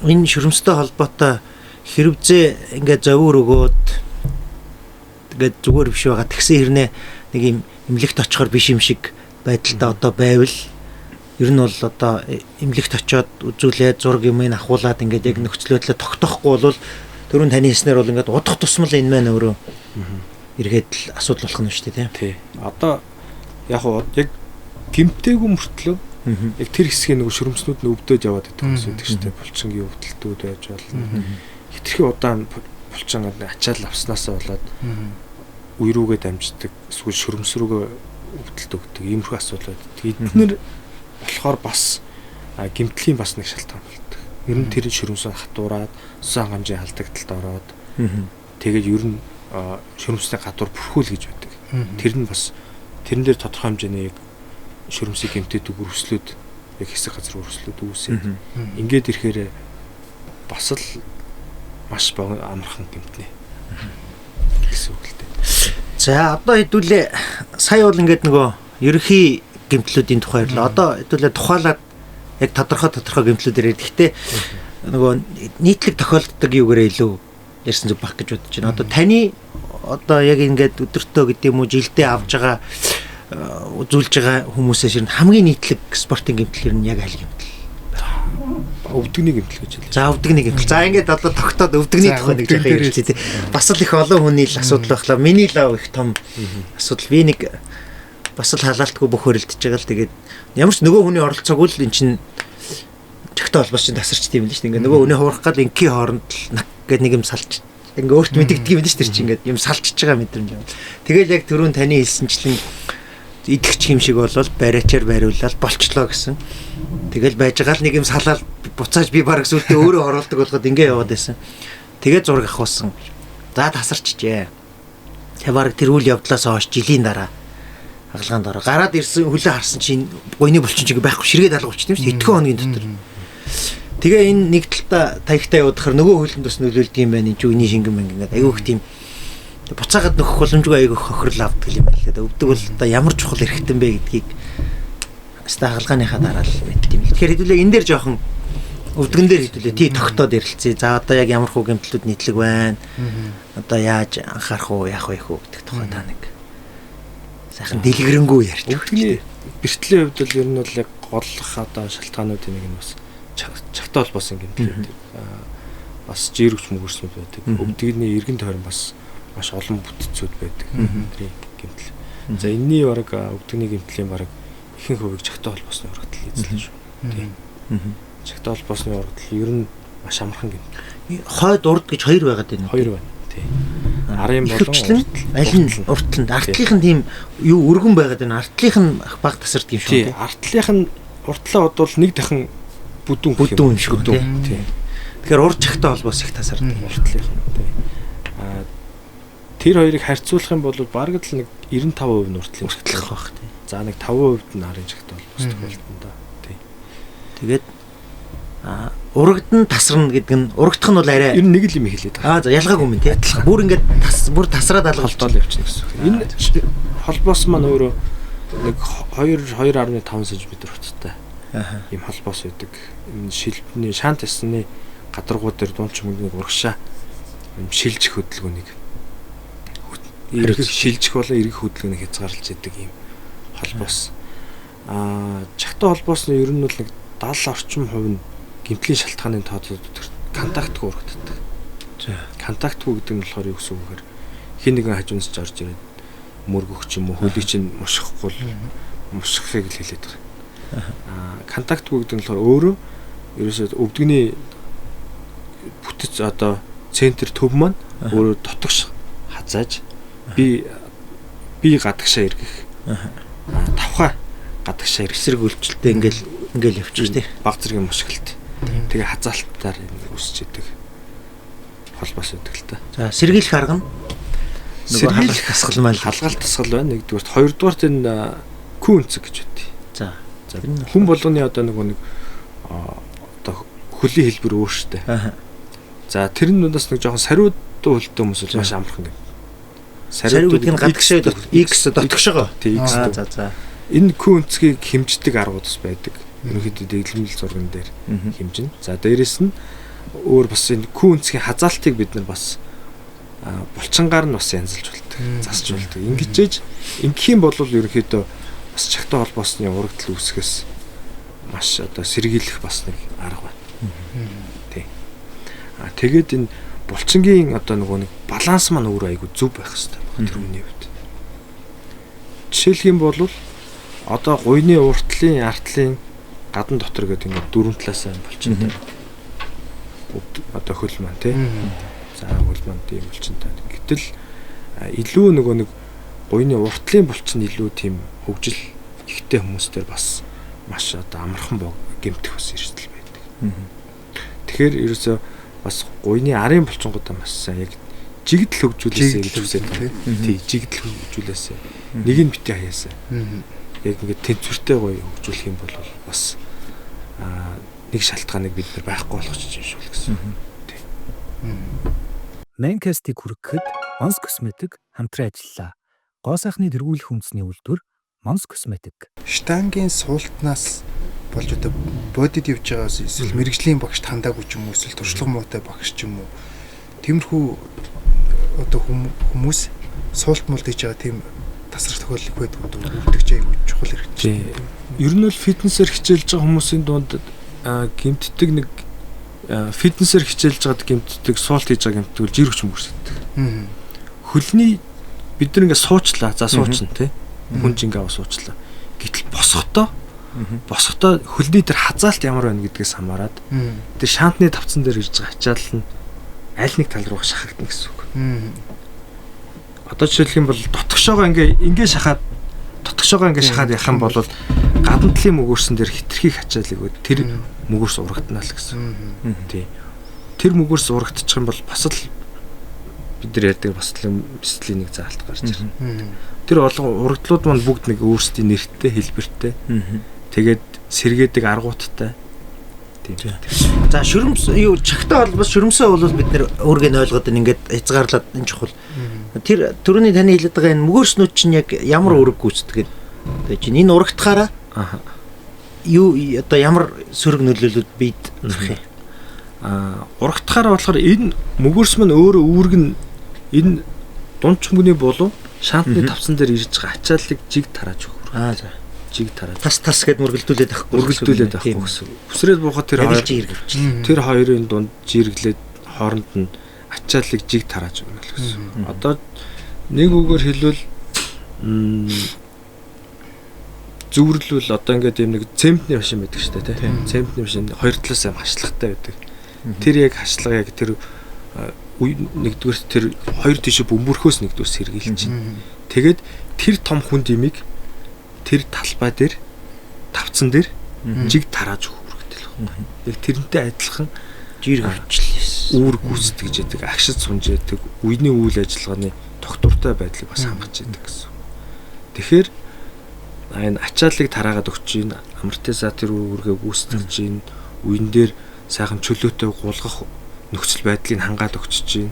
Speaker 1: энэ шүрмстэй холбоотой хэрвээ ингээд зовөр өгөөд тэгээд зүгээр биш байгаа тэгсэн хэрнээ нэг юм эмнэлэгт очихоор биш юм шиг байдалтай одоо байвал ер нь бол одоо эмнэлэгт очиод үзүүлээд зураг юм авахуулаад ингээд яг нөхцөл байдлаа тогтоохгүй бол түрүүн таны хэлснээр бол ингээд удах тусмал энэ маань өөрөө эргээд л асуудал болох нь шүү дээ
Speaker 2: тий. Одоо яг гимтээгүй мөртлөө яг тэр хэсгийн нэг шүрмснүүд нь өвдөд яваад байдаг юм шиг шүү дээ. Булчингийн өвдөлтүүд байж болно. Хитрхи удаан булчин ачаал авснаасаа болоод үе рүүгээ дамждаг, эсвэл шүрмс рүүгээ өвдөлт өгдөг иймэрхүү асуудал байдаг. Эдгээр болохоор бас гимтлийн бас нэг шалтгаан болдог. Ер нь тэр шүрмсээ хатуураад сан хангамжийн алдагталд ороод тэгээд ер нь шүрмсний гадуур бүрхүүл гэж байдаг. Тэр нь бас тэрэн дээр тодорхой хэмжээний яг шүрмсийг гэмтээд өргөслөд яг хэсэг газар өргөслөд үүсээд ингээд ирэхээр бас л маш амархан гэмтнэ гэсэн үг л дээ.
Speaker 1: За одоо хэдүүлээ сая бол ингээд нөгөө ерөнхий гэмтлүүдийн тухай ярьлаа. Одоо хэдүүлээ тухайлаад яг тодорхой гэмтлүүдээр ярьж. Гэхдээ нөгөө нийтлэг тохиолддог юугаараа илүү ярьсан зүг баг гэж бодож байна. Одоо таны одоо яг ингээд өдөртөө гэдэг юм уу жилдээ авж байгаа үзүүлж байгаа хүмүүсээс ер нь хамгийн нийтлэг спортын гэмтэл нь яг аль гэмтэл?
Speaker 2: Өвдөгний гэмтэл гэж хэлээ.
Speaker 1: За өвдөгний гэмтэл. За ингээд одоо тогтоод өвдөгний тухай нэг жоохон ярьж тий. Бас л их олон хүний л асуудал байхлаа. Миний л их том асуудал. Би нэг бас л халаалтгүй бүх хөрөлдөж байгаа л тэгээд ямар ч нөгөө хүний оролцоогүй л эн чинь чагтаа холбоос чинь тасарчд юм л шүү дээ. Ингээд нөгөө өнөө хуурах гал инкийн хооронд л гэдэг нэг юм салж ингээ өөрт мэддэг юм л шүү дээ чи ингээд юм салчиж байгаа мэдрэмж юм. Тэгэл яг түрүүн таны хэлсэнчлэн идэгч юм шиг болвол бариачаар бариулаад болчлоо гэсэн. Тэгэл байж байгаа л нэг юм салаад буцааж би бараг сүлдээ өөрөө оролдог болгоод ингээ яваад байсан. Тэгээд зураг авахсан. За тасарчжээ. Тэ бараг тэр үйл явдлаас хойш жилийн дараа хагалгаанд ороо. Гараад ирсэн хөлөө харсан чинь гойны булчин чиг байхгүй ширгээд алгуулчих тийм шүү дээ. Итгэн хоногийн дотор. Тэгээ энэ нэг талдаа таягтай явуудахаар нөгөө хөлөнд бас нөлөөлдөг юм байна. Энд үний шингэн мэн ингээд айгүйх тийм буцаагаад нөхөх боломжгүй айгүйх хохирол авдаг юм байна л да. Өвдөг бол одоо ямар чухал эрхтэн бэ гэдгийг хаста хагалгааныхаа дараа л мэдт юм л. Тэгэхээр хэдүүлээ энэ дээр жоохон өвдгөн дээр хэдүүлээ тий тогтоод ярилцъя. За одоо яг ямар хөө гэмтлүүд нийтлэг байна. Одоо яаж анхаарах уу, яах вэ гэдэг тухай та нэг сайхан дэлгэрэнгүй ярьж
Speaker 2: өвдөгний бэртлийн хувьд бол ер нь бол яг голлох одоо шалтгаануудын нэг нь бас чагтаа холбоосон гэмтэл байдаг. Бас жиргч мөгөрснүүд байдаг. Өвдөгний эргэн тойрон бас маш олон бүтцүүд байдаг. Тэрийн гэмтэл. За энэний бараг өвдөгний гэмтлийн бараг ихэнх хувийг чагтаа холбоосны урагтал эзлэн шүү. Тийм. Чагтаа холбоосны урагтал ер нь маш амархан гэмтэл.
Speaker 1: Хойд урд гэж хоёр байгаад байна.
Speaker 2: Хоёр байна. Тийм. Арын болон
Speaker 1: аль нь уртланд артлынх нь тийм юу өргөн байгаад байна. Артлынх нь баг тасардаг юм шүү.
Speaker 2: Тийм. Артлынх нь уртлаа бодвол нэг дахин бүдүүн
Speaker 1: юм шүү.
Speaker 2: Тийм.
Speaker 1: Тэгэхээр урд чагтаа холбоос их тасардаг
Speaker 2: уртлынх нь. Тийм. Тэр хоёрыг харьцуулах юм бол бараг л нэг 95% нь уртлын чагтлах байх тийм. За нэг 5% нь арын чагтаа холбоос тохиолдсон да. Тийм.
Speaker 1: Тэгээд урагдан тасарна гэдэг нь урагдах нь бол арай
Speaker 2: ер нь нэг л юм хэлээд байгаа.
Speaker 1: За ялгаагүй юм тий. Бүр ингээд бүр тасраад алгалтол
Speaker 2: явчихна гэсэн үг. Энэ холбоос маань өөрөө нэг 2.5 см хүртэлтэй. Ийм холбоос байдаг. Энэ шилбэний шант ясны гадаргууд дээр дунд чимэг нэг урагшаа юм шилжих хөдөлгөөнийг эргэх шилжих болон эргэх хөдөлгөөнийг хязгаарлаж яадаг ийм холбоос. Чагтаа холбоос нь ер нь бол нэг 70 орчим хувь нь гэмтлийн шалтгааны тооцоод контактгүй урагддаг. За контактгүй гэдэг нь болохоор юу гэсэн үг вэ? Хин нэгэн хажуунаас ч орж ирээд мөргөх ч юм уу хөлийг чинь мушихгүй мушихыг л хэлээд байгаа. Контактгүй гэдэг нь болохоор өөрөө ерөөсөө өвдөгний бүтэц одоо центр төв маань өөрөө дотогш хазааж би гадагшаа эргэх. Тавхаа гадагшаа эсрэг үйлчлэлтэй ингээл явчих тий. Баг зэргийн мушгилт. Тэгээ хазаалтаар үсч идэг холбоос үүдэг л та. За сэргийлэх арга нь сэргийлэх тасгал маань халгаалт тасгал байна. Нэгдүгээрт хоёрдугаарт энэ күнцэг гэж үтээ. За хүн болгоны одоо нэг одоо хөлийн хэлбэр өөртөө. За тэр нь бас нэг жоохон сариудуу хөлтэй хүмүүс маш амархан юм. Сариу гэдэг нь гадагшаа X дотгошоо. Тий X. За. энэ Q үнцгийг хэмждэг аргууд бас байдаг. Ерөнхийдөө дэглэмэл зурган дээр хэмжинэ. За дээрэс нь өөр бас энэ Q үнцгийн хазаалтыг бид нар бас булчингаар нь бас янзалж болдог, засч болдог. Ингэжээж ингэх юм бол ерөнхийдөө бас чагтай холбоосны урагдл үүсгэхээс маш одоо сэргийлэх бас нэг арга байна. Тий. Тэгээд энэ булчингийн одоо нөгөө нэг баланс маань өөрөө айгүй зөв байх хэрэгтэй тэр үний үед. Жишээлх юм бол одоо гуйны уртлын, артлын гадна дотор гэдэг ингээд дөрвөн талаас нь булчинтай. Одоо хөл маань тий. За хөл маань тийм булчинтай. Гэтэл илүү нөгөө нэг гуйны уртлын булчин илүү тийм хөгжил ихтэй хүмүүстээр бас маш одоо амархан гэмтэх бас эрсдэл байдаг. Тэгэхээр ерөөсөө бас гуйны арын булчингуудаа маш сайн яг жигдэл хөгжүүлээсэй гэж үсэж байна. Тий, жигдэл хөгжүүлээсэй. Нэг нь бити хаяасаа. Яг ингээд тэнцвэртэй гоё хөгжүүлэх юм бол бас нэг шалтгааныг бид нар байхгүй болгох чинь шүү л гэсэн. Тий.
Speaker 4: Maincast-ийг хүргэхэд Mons Cosmetic хамтран ажиллаа. Гоо сайхны тэргүүлэх үндэсний үйлдвэр Mons Cosmetic.
Speaker 3: Штангийн суултнаас болж одоо бодит явж байгаас эсвэл мэрэгжлийн багш тандаагүй ч юм уу эсвэл туршлага муутай багш ч юм уу тиймэрхүү одоо хүмүүс суулт муулт хийж байгаа тийм тасрах тохиолдол байдаг үүдэгч аягүй чухал хэрэгтэй.
Speaker 2: Ер нь бол фитнесээр хичээлж байгаа хүмүүсийн дунд гэмтдэг нэг фитнесээр хичээлж байгаад гэмтдэг суулт хийж байгаа гэмтдэг жир хүч мөрсөддөг. Хөлний бид нар ингээ суучлаа. За суучна тий. Хүн жингээ аваа суучлаа. Гэтэл босохдоо хөлний дээр хазаалт ямар байна гэдгээс хамаарат тэр шаантны тавцан дээр ирж байгаа ачаал нь аль нэг тал руу шахагдана гэсэн үг. Одоо жишээлх юм бол дотгошоогоо ингээ шахаад явах юм бол гадна талын мөгөөрсөн дээр хитрхийг ачаалыг тэр мөгөөрс урагдана л гэсэн. Тий. Тэр мөгөөрс урагдчих юм бол бас л бид нар ярьдаг бас л бислийн нэг заалт гарч ирнэ. Тэр урагдлууд маань бүгд нэг өөрсдийн нэртэй, хэлбэртэй. Тэгээд сэргээдэг аргуудтай. Тийм.
Speaker 1: За шүрмс юу чагтай холбоос шүрмсээ бол бид нэр өөргөө нь ойлгоод ингээд хязгаарлаад энэ чухал. Тэр түрүүний таны хэлээд байгаа энэ мөгөөрснүүд чинь яг ямар үүрэг гүйцэтгэв? Тэгээ чинь энэ урагтахаараа юу одоо ямар сөрөг нөлөөлөлд бийд нөх юм?
Speaker 2: Урагтахаараа болохоор энэ мөгөөрс маань өөрөө үүрэг нь энэ дунд чүмгний болов шаантны тавцан дээр ирж байгаа ачааллыг жиг тарааж өгөх.
Speaker 1: За.
Speaker 2: Жиг тарааж.
Speaker 1: Тас гэд мөргөлдүүлээд авахгүй
Speaker 2: гэсэн. Хүсрээд буухад тэр хоёрын дунд жиргэлээд хооронд нь ачааллыг жиг тарааж өгнө л гэсэн. Одоо нэг үгээр хэлбэл зөвөрлөл одоо ингээд юм нэг цементний машин байдаг шүү дээ тий. Цементний машин хоёр талаас нь хашлахтай байдаг. Тэр яг хашлага яг тэр нэгдүгээр тэр хоёр тишээ бөмбөрхөөс нэгдүгээр сэргийлж чинь. Тэгээд тэр том хүн димиг тэр талбай дээр тавцан дээр жиг тарааж өгөх хэрэгтэй л байна. Яг тэрнтэй адилхан жир хөвчлээс үүр гүйцэтгэж яадаг, агшид сунж яадаг, үений үйл ажиллагааны тогтвортой байдлыг бас хангаж яадаг гэсэн. Тэгэхээр энэ ачааллыг тараагаад өгч чинь, амортизатор үүргээ гүйцэтгэж чинь, үеин дээр сайхан чөлөөтэй гулгах нөхцөл байдлыг хангаад өгч чинь.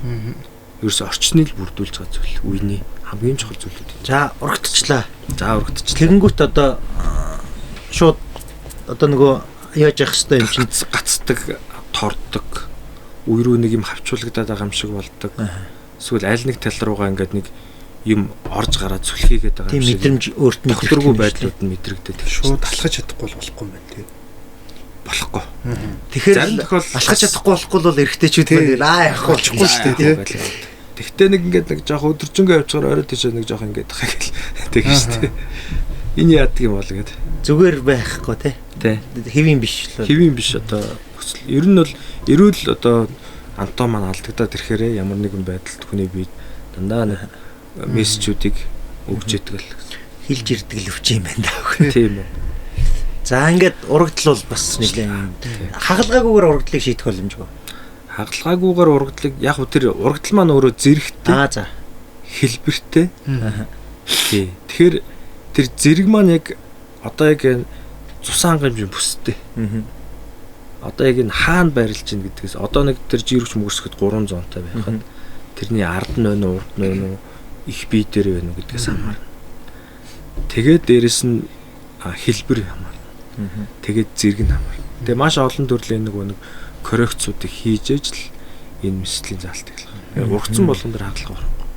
Speaker 2: Ерөөс орчныг л бүрдүүлж байгаа зүйл. Үений хамгийн чухал зүйлүүд.
Speaker 1: За урагдчихлаа. Тэгэнгүүт одоо шууд одоо нөгөө яаж явах хэвээр юм чинь
Speaker 2: гацдаг, тордог, үе рүү нэг юм хавчуулагдаад байгаа юм шиг болдог. Эсвэл аль нэг тал руугаа ингээд нэг юм орж гараад сүлхийгээд байгаа юм шиг.
Speaker 1: Тийм мэдрэмж өөрт нь
Speaker 2: тогтворгүй байдлууд нь мэдрэгдээд
Speaker 3: шууд алхаж чадахгүй болохгүй юм байна тий.
Speaker 2: Болохгүй.
Speaker 1: Тэгэхээр алхаж чадахгүй болохгүй бол эргэжтэйчүүд байна. Явах болчихгүй шүү дээ тий.
Speaker 2: Тэгтээ нэг ингээд нэг жоох өдөржингөө явчихаар орой тийш нэг жоох ингээд хагил тэгэн шүү дээ. Энэ яадаг юм бол гээд.
Speaker 1: Зүгээр байхгүй тий. Хэвийн биш л.
Speaker 2: Хэвийн биш одоо ер нь бол эрүүл одоо антоо маань алдагдаад ирэхээр ямар нэгэн байдалд хүний бие дандаа нэг мессежүүдийг өгч яддаг л
Speaker 1: хэлж ирдэг л өвч юм байна даа.
Speaker 2: Тийм үү.
Speaker 1: За ингээд урагдл бол бас нэлээд хагалгаагүйгээр урагдлыг шийдэх боломжгүй.
Speaker 2: Хагалгаагүйгээр урагдлыг яг хөө тэр урагдл маань өөрөө зэрэгтэй.
Speaker 1: За.
Speaker 2: Хэлбэртэй. Тий. Тэгэхээр тэр зэрэг маань яг одоо яг цусан хангамжийн бүстэй. Одоо яг энэ хаана байрлаж байна гэдгээс одоо нэг тэр жиргч мөрсгөд 3 зонтой байхад тэрний ард нь байна уу, урд нь байна уу, их бие дээр байна уу гэдгээс хамаарна. Тэгээд дээрэс нь хэлбэр хамаарна. Тэгээд зэрэг нь хамаарна. Тэгээ маш олон төрлийн нэг коррекцуудыг хийж ижил энэ мэслийн заалтыг л. Ургацсан болгон дээр хаалга орохгүй.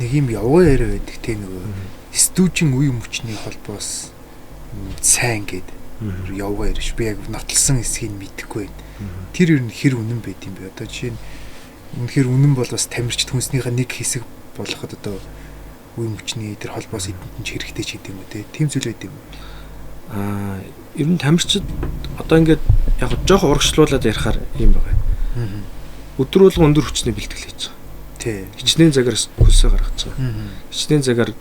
Speaker 3: Нэг юм яваа яриа байдаг те нөгөө стүүжин үе мөчний холбоос сайн гээд яваа ярьж би яг нотлсон хэсгийг мэдэхгүй байна. Тэр ер нь хэр үнэн байд юм бэ? Одоо жишээ нь үнэхээр үнэн бол бас тамирчид хүнснийхээ нэг хэсэг болгоход одоо үе мөчний тэр холбоос эдэнд ч хэрэгтэй ч гэдэг юм уу те. Тийм зүйл байд юм.
Speaker 2: Ер нь тамирчид одоо ингээд яг жоох урагшлуулад ярихаар юм байгаа. Өдөр болго өндөр хүчний бэлтгэл хийж байгаа.
Speaker 3: Тий.
Speaker 2: Хичнээн цагаар хөлсөө гаргаж байгаа. Хичнээн цагаар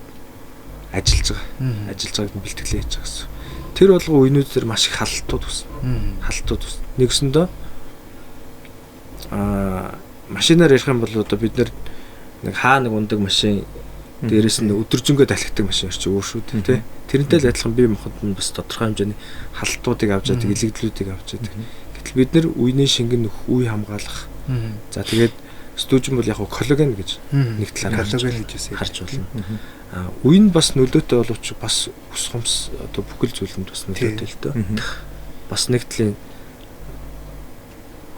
Speaker 2: ажиллаж байгаа. Ажиллаж байгааг бэлтгэлээ хийж байгаа гэсэн. Тэр болго үеийнүүд төр маш их халтууд үүснэ. Халтууд үүснэ. Нэгсэндээ машинаар ярих юм бол одоо бид нэг нэг ундаг машин дээрээс нь өдөржингөө далхигдаг машин чи өөр шүү дээ тий. Тэрнтэй л адилхан бие махбод нь бас тодорхой хэмжээний халтуудыг авч яадаг, илэгдлүүдийг авч яадаг. Гэтэл бид нэр үеийн шингэн нөх үе хамгаалах. За тэгээд стүүжин бол яг коллаген гэж нэг талаар
Speaker 3: коллаген гэж
Speaker 2: харж болно. Үе нь бас нөлөөтэй боловч бас ус хумс одоо бүхэл зүйлэнд бас нөлөөтэй л дээ. Бас нэг талын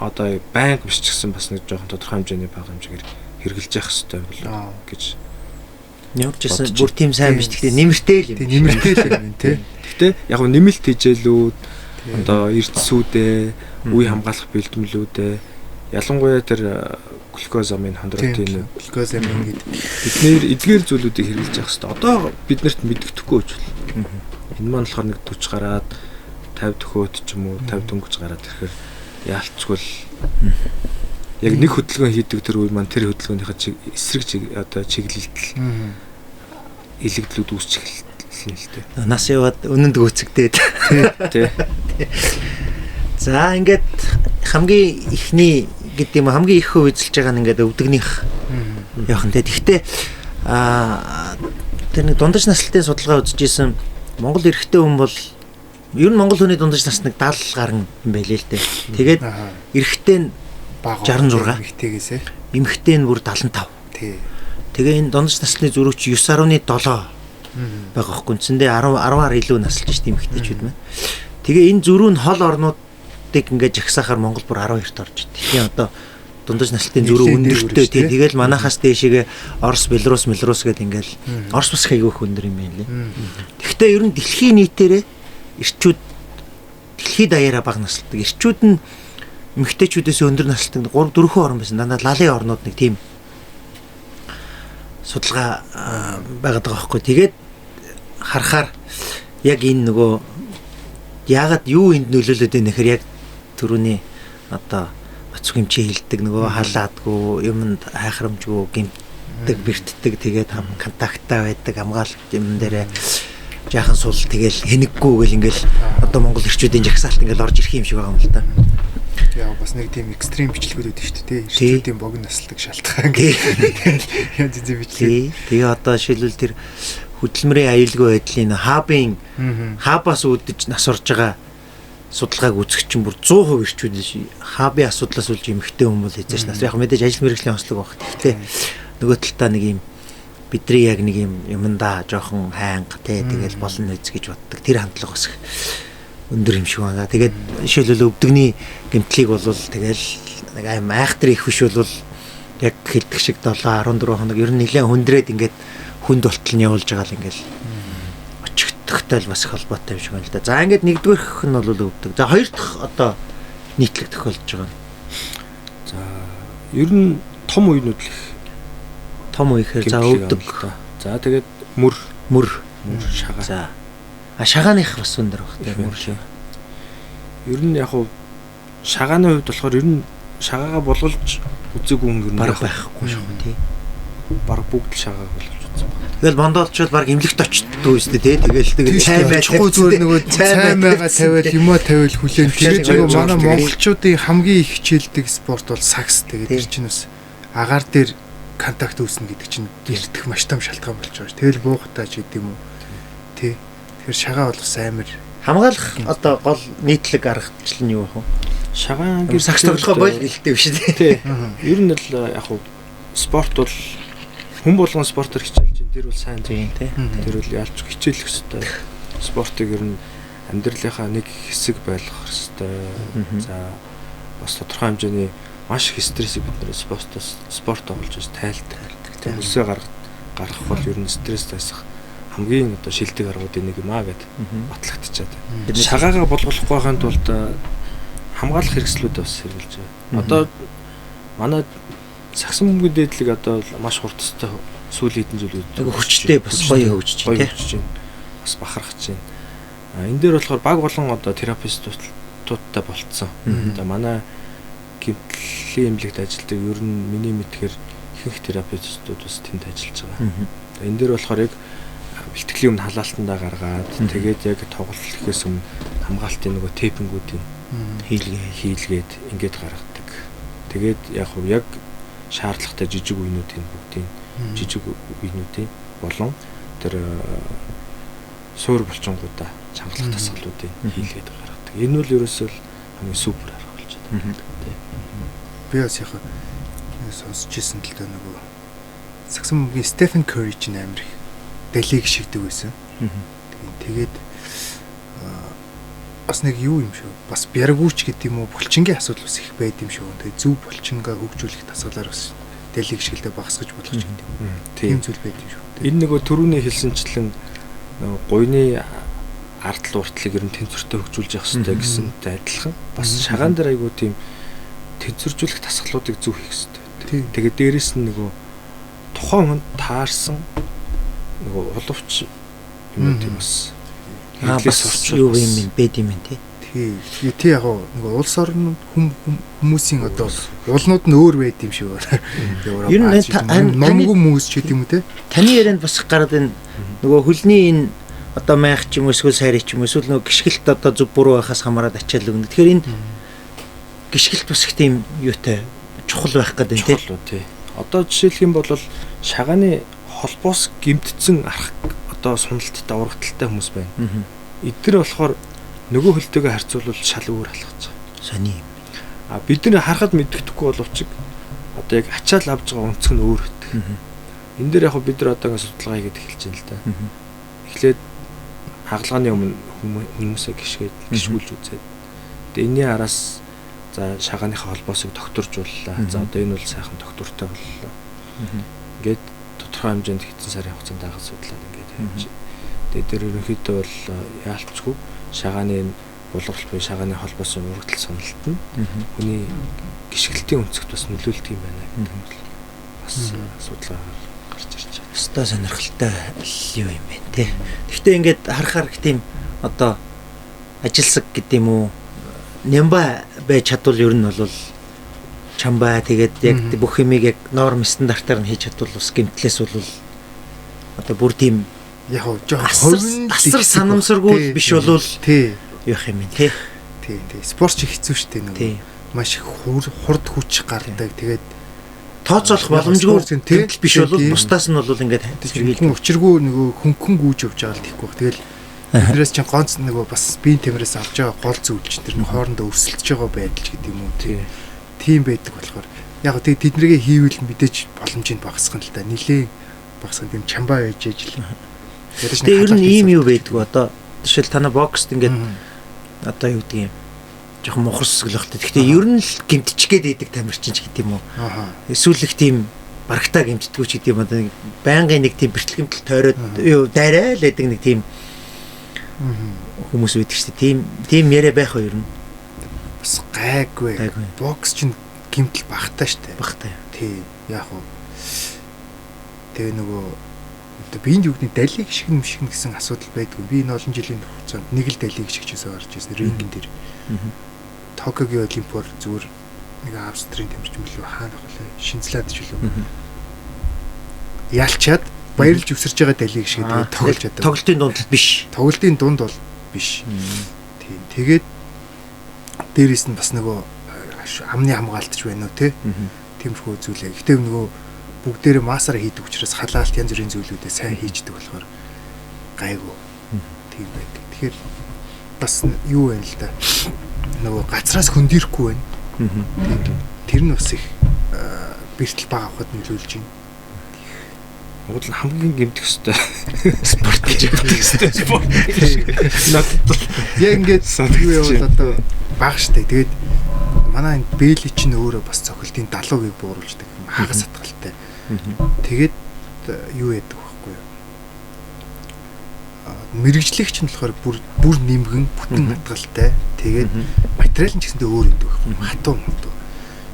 Speaker 2: одоо банк биш ч гэсэн бас нэг жоохон тодорхой хэмжээний бага хэмжээгээр хэрэгжилж явах хэрэгтэй болоо гэж.
Speaker 1: Явж байсан бүр тийм сайн биш гэхдээ нэмэртэй л юм.
Speaker 3: Тийм нэмэртэй л юм тий.
Speaker 2: Гэхдээ яг нэмэлт хийжээлүүд одоо эрдэсүүдээ, үе хамгаалах бэлтгэлүүдээ ялангуяа тэр глюкозамин хондротын
Speaker 3: глюкозамин гэдэг
Speaker 2: эдгээр эдгээр зүйлүүдийг хэрэгжилж явах хэрэгтэй. Одоо биднэрт мэддэхгүй ч бол. Энэ маань болохоор нэг 40 гараад 50 төхөөт ч юм уу 50 дөнгөж гараад ирэхээр яалцгүй яг нэг хөдөлгөөн хийдэг тэр үе маань тэр хөдөлгөөнийхөө эсрэг одоо чиглэлдэл илэгдлүүд үүсчих эхэлсэн л дээ.
Speaker 1: Нас яваад үнэнд гүцэгдээд.
Speaker 2: Тий.
Speaker 1: За ингээд хамгийн ихний гэдэг юм хамгийн их хөв эзэлж байгаа нь ингээд өвдөгнийх явах нь. Тэгэхдээ тэр нэг дундаж наслтын судалгаа үзчихсэн Монгол эрэгтэй хүн бол ер нь Монгол хүний дундаж нас нэг 70 гаруй юм байлээ л дээ. Тэгээд эрэгтэй нь 66
Speaker 3: эмэгтэйгээсээ
Speaker 1: эмэгтэй нь бүр 75.
Speaker 3: Тий.
Speaker 1: Тэгээ энэ дундаж насны зүрхч 9.7 байгаа байхгүй. Үндсэндээ 10-аар илүү насалж шүү дээ эмэгтэйчүүд маань. Тэгээ энэ зөрүү нь хол орнуудыг ингээд жагсаахаар Монгол бүр 12-т орж идэв. Тэгээ одоо дундаж наслтын зөрүү өндөртэй тий. Тэгэл манахаас дээшээгээ Орос, Белорус гэдэг ингээл Орос бас хайгүйх өндөр юм байна лээ. Тэгэхдээ ер нь дэлхийн нийтээрээ эрчүүд дэлхийд даяараа бага насалдаг. Эрчүүд нь эмэгтэйчүүдээс өндөр насалдаг 3-4 орн байсан. Дандаа лалын орнууд нэг тийм судалгаа байгаад байгаа байхгүй. Тэгээд харахаар яг энэ нөгөө яагаад юу энд нөлөөлөд байна гэхээр яг түрүүний одоо бацх хэмчээ хилдэг нөгөө халаадгүй юмд хайхрамжгүй гимтдэг бэртдэг тэгээд контакттай байдаг хамгаалалт юм дээрээ жаахан сул тэгэл хэнэггүй гэл ингээл одоо Монгол эрчүүдийн жагсаалт ингээл орж ирэх юм шиг байгаа юм л да.
Speaker 3: Яа бас нэг тийм экстрим бичлэгүүд үүдэж шүү дээ. Эрчүүдийн бог насалдаг шалтгаан гэх. Яа зэ бичлэг.
Speaker 1: Тэгээ одоо шилбэл тэр хөдөлмөрийн аюулгүй байдлын хабаас үүдэж нас орж байгаа судалгааг үзэх чинь бүр 100% эрчүүд л хабын асуудлаас үлж эмхтэй хүмүүс хийж нас. Яг мэдээж ажил мэргэжлийн онцлог баг. Гэхдээ нөгөө талдаа нэг юм бидний яг нэг юм юмдаа жоохон хайнга тэгэл болно үз гэж боддог. Тэр хандлага бас өндөр юм шиг байна. Тэгээд жишээлбэл өвдөгний гэмтлийг бол тэгэл нэг аим айхтар их биш бол яг хэлдэг шиг 7-14 хоног ер нь нэлээд хүндрээд ингээд хүнд болтол нь явуулж байгаа л ингээд очихдогтой л бас холбоотой юм шиг байна л да. За ингээд нэгдүгээрх нь бол өвдөг. За хоёр дахь одоо нийтлэг тохиолдож байгаа нь.
Speaker 2: За ер нь том үеийнүүд л их
Speaker 1: том үе гэхээр за өвдөг.
Speaker 2: За тэгээд мөр шагаа.
Speaker 1: За шагааных бас өндөр баг тийм мөр шиг.
Speaker 2: Ер нь яг хуу шагааны хувьд болохоор ер нь шагаагаа болгуулж үзээгүй хүн ер нь
Speaker 1: баг байхгүй шүү тий.
Speaker 2: Баг бүгд л шагааг болгож үзсэн байна.
Speaker 1: Тэгэл бондоолчвол баг имлэгт очтдгүй үстэй тий. Тэгэл
Speaker 3: цай байхгүй зүгээр нөгөө цай байгаа тавиал юмаа тавиал хүлээн. Тэгээд нөгөө манай монголчуудын хамгийн их хичээлдэг спорт бол сакс. Тэгээд тэр чинь бас агаар дээр контакт үүснэ гэдэг чинь эрдэх маш том шалтгаан болж байгаа ш. Тэгэл буухтаа ч гэдэм үү. Тий. Тэгэхээр шагаа бол бас амар
Speaker 1: хамгаалах одоо гол нийтлэг аргачлал нь юу вэ?
Speaker 2: Шагаан
Speaker 1: гэр сакс тоглохоо бол илтэй биш тий.
Speaker 2: Ер нь л яг хуу спорт бол хүн болгон спортоор хичээлж чинь тэр бол сайн зүйл тий. Тэр бол ялч хичээлэх хэрэгтэй спортыг ер нь амьдралынхаа нэг хэсэг байлгах хэрэгтэй. За бас тодорхой хэмжээний маш их стрессийг бид нэр спорт олж иж тайлдаг. Тэгээ өсөө гаргах бол ер нь стресс тасах хамгийн одоо шилдэг аргуудын нэг юм аа гэд батлагдчихад байна. Шагаагаа болгохгүй байхын тулд хамгаалах хэрэгслүүд бас хэрэгжилж байна. Одоо манай сагсан бөмбөгийн дээдлэг одоо маш хурдтай сүүлийн хэдэн жилүүд
Speaker 1: хүчтэй бас гоё хөгжиж байна.
Speaker 2: Бас бахархаж байна. Энэ дээр болохоор баг болон одоо терапевтуудтай болцсон. Одоо манай гэмтлийн эмнэлэгт ажилладаг ер нь миний мэдхээр ихэнх терапевтууд бас тэнд ажиллаж байгаа. Энэ дээр болохоор яг бэлтгэлийн өмнө халаалтандаа гаргаад тэгээд яг тоглолт хийхээс өмнө хамгаалтын нөгөө тейпингүүдийн хийлгээд ингээд гаргадаг. Тэгээд яг шаардлагатай жижиг үеинүүдийн болон тэр суур булчингуудаа чангалах тасгалуудыг хийлгээд гаргадаг. Энэ бол ерөөсөө хамгийн супер арга болж байна.
Speaker 3: Би бас яг сонсч ирсэн л да нөгөө сагсан бөмбөгийн Стефен Curry ч амар их дэлийг шигдэг байсан. Тэгээд бас нэг юу юм шүү. Бас бяргүүч гэдэг юм уу булчингийн асуудал бас их байд юм шүү. Тэгээд зөв булчингаа хөгжүүлэх тасгалаар бас дэлийг шигэлдэ багасгаж болох ч гэдэг. Тийм зүйл байд юм шүү.
Speaker 2: Энэ нөгөө түрүүний хэлсэнчлэн гуйны ардл уртлыг ер нь тэнцвэртэй хөгжүүлж явах хэрэгтэй гэсэнтэй адилхан бас шагаан дээр айгуу тийм тэнцвэржүүлэх тасгалуудыг зөв хийх хэрэгтэй. Тэгээд дээрэс нь нөгөө тухайн хүнд таарсан нөгөө уловч юм тийм бас
Speaker 1: бас юу юм бэ юм тий.
Speaker 3: Тий яг нөгөө улс орны хүмүүсийн одоо уулнууд нь өөр байд юм шиг байна.
Speaker 1: Ер нь
Speaker 3: номгүй хүмүүс ч гэдэг юм уу те.
Speaker 1: Таны ярианд бас гараад энэ нөгөө хөлний энэ одоо майх ч юм уу эсвэл сайрч юм эсвэл нөгөө гიშгэлт одоо зүг буруу байхаас хамаарат ачаал өгнө. Тэгэхээр энэ гიშгэлт бас их тийм юутай чухал байх гэдэг нь
Speaker 2: тий. Одоо жишээлх юм бол шагааны холбоос гимтсэн арах одоо суналттай урагталтай хүмүүс байна. Эдгээр болохоор нөгөө хөлтөөгөө харьцуулбал шал өөр алхаж байгаа.
Speaker 1: Сони.
Speaker 2: Бид нэр харахад мэддэхгүй боловч одоо яг ачаал авж байгаа өнцг нь өөр хөтг. Энэ дээр яг бид нар одоо ингэ судалгаа хийгээд эхэлж байна л да. Эхлээд хагалгааны өмнө хүмүүсээ гიშгүүлж үзээд. Тэгээ энэний араас за шагааныхаа холбоосыг докторжууллаа. За одоо энэ бол сайхан доктортой боллоо. Ингээд тодорхой хэмжээнд хэдэн сарын хугацаанд дагаад судлаад ингээд явж. Тэгээ дээр ерөнхийдөө бол яалтчгүй шагааны булгарч буй шагааны холбоос урагтал сонголт нь хүний гიშгэлтийн өнцгт бас нөлөөлдөг юм байна гэдэг нь бас судалгаа гарч ирж байна.
Speaker 1: Өстой сонирхолтой юу юм бэ те. Гэхдээ ингээд харахаар их тийм одоо ажилсаг гэдэг юм уу нямба байж чадвал ер нь бол чамбаа тэгээд яг бүх юмыг яг норм стандартаар нь хийж чадвал бас гэмтлээс бол одоо бүр тийм
Speaker 3: яг жоохон
Speaker 1: асар санамсаргүй биш болвол
Speaker 3: тий
Speaker 1: явах юм тий.
Speaker 3: Тий. Спорт ч хэцүү шттэ нэг. Маш их хурд хүч гардаг. Тэгээд
Speaker 1: тооцоолох боломжгүй гэмтэл биш болвол бусдаас нь бол ингээд
Speaker 3: хүн учиргүй нөгөө хөнгөн гүйж явж байгаа л тийхгүй. Тэгэл биднээс ч ганц нөгөө бас биеийн тэмрээс авч байгаа гол зүйлч тэр нь хоорондоо өрсөлдөж байгаа байдал ч гэдэг юм уу тий. Тийм байдаг болохоор яг тэгээд тэднэргээ хийвэл мэдээж боломжийг багасгах нь л да. Нилээ багасгах юм чамбаа байж ижил.
Speaker 1: Тэгээ ер нь ийм юу байдгүй одоо жишээл танаа бокст ингээд одоо юу гэдэг юм жоохон мухарсгалахтай. Гэхдээ ер нь л гимтчгээд идэг тамирчин ч гэдэг юм уу. Эсвэл их тийм барагтаа гимтдэггүй ч гэдэг юм одоо байнгын нэг тийм бэртлэгэмтэл тойроод юу дайраал гэдэг нэг тийм хүмүүс байдаг шүү дээ. Тийм яриа байх уу ер нь.
Speaker 3: Бас гайгүй. Бокс чинь гимтэл багтаа шүү дээ.
Speaker 1: Багтаа.
Speaker 3: Тий, яг уу. Тэгээ нөгөө биеийн югны далийг шигнэ гэсэн асуудал байдгүй. Би энэ олон жилийн хугацаанд нэг л далийг шигчээсээ орж ирсэн рингэн дээр. Токиогийн олимпиар зүгээр нэг австрийн тамирчин билүү хаана болоо шинзлээд ч билүү. Ялчаад баярлж өсөрж байгаа далийг шиг тоглож чаддаг.
Speaker 1: Тоглолтын дунд биш.
Speaker 3: Тоглолтын дунд бол биш. Тийм. Тэгээд дээрээс нь бас нөгөө амны хамгаалтч байна уу те. Тиймэрхүү зүйлээ. Гэтэ нөгөө бүгдээрээ масаар хийдэг учраас халаалт янз бүрийн зүйлүүдээ сайн хийждэг болохоор гайгүй. Тийм байдаг. Тэгэхээр бас юу вэ л да. Нөгөө газраас хөндөөрөхгүй байна. Тэр нь бас их бэртэл баг авахд нөлөөлж байна.
Speaker 2: Монгол нь хамгийн гэмтэх ёстой спорт гэж хэлдэг ёстой спорт. Надад
Speaker 3: яг ингээд юу явал одоо баг штэ. Тэгээд манай энэ Бэли чинь өөрөө бас цохилтын 70%-ийг бууруулждаг. Хагас хатгалтай. Тэгээд юу яадаг байхгүй юу? Мэргэжлэгч нь болохоор бүр нэмгэн бүтэн хатгалтай. Тэгээд материал нь ч гэсэндээ өөр байдаг байхгүй. Хатуу муу.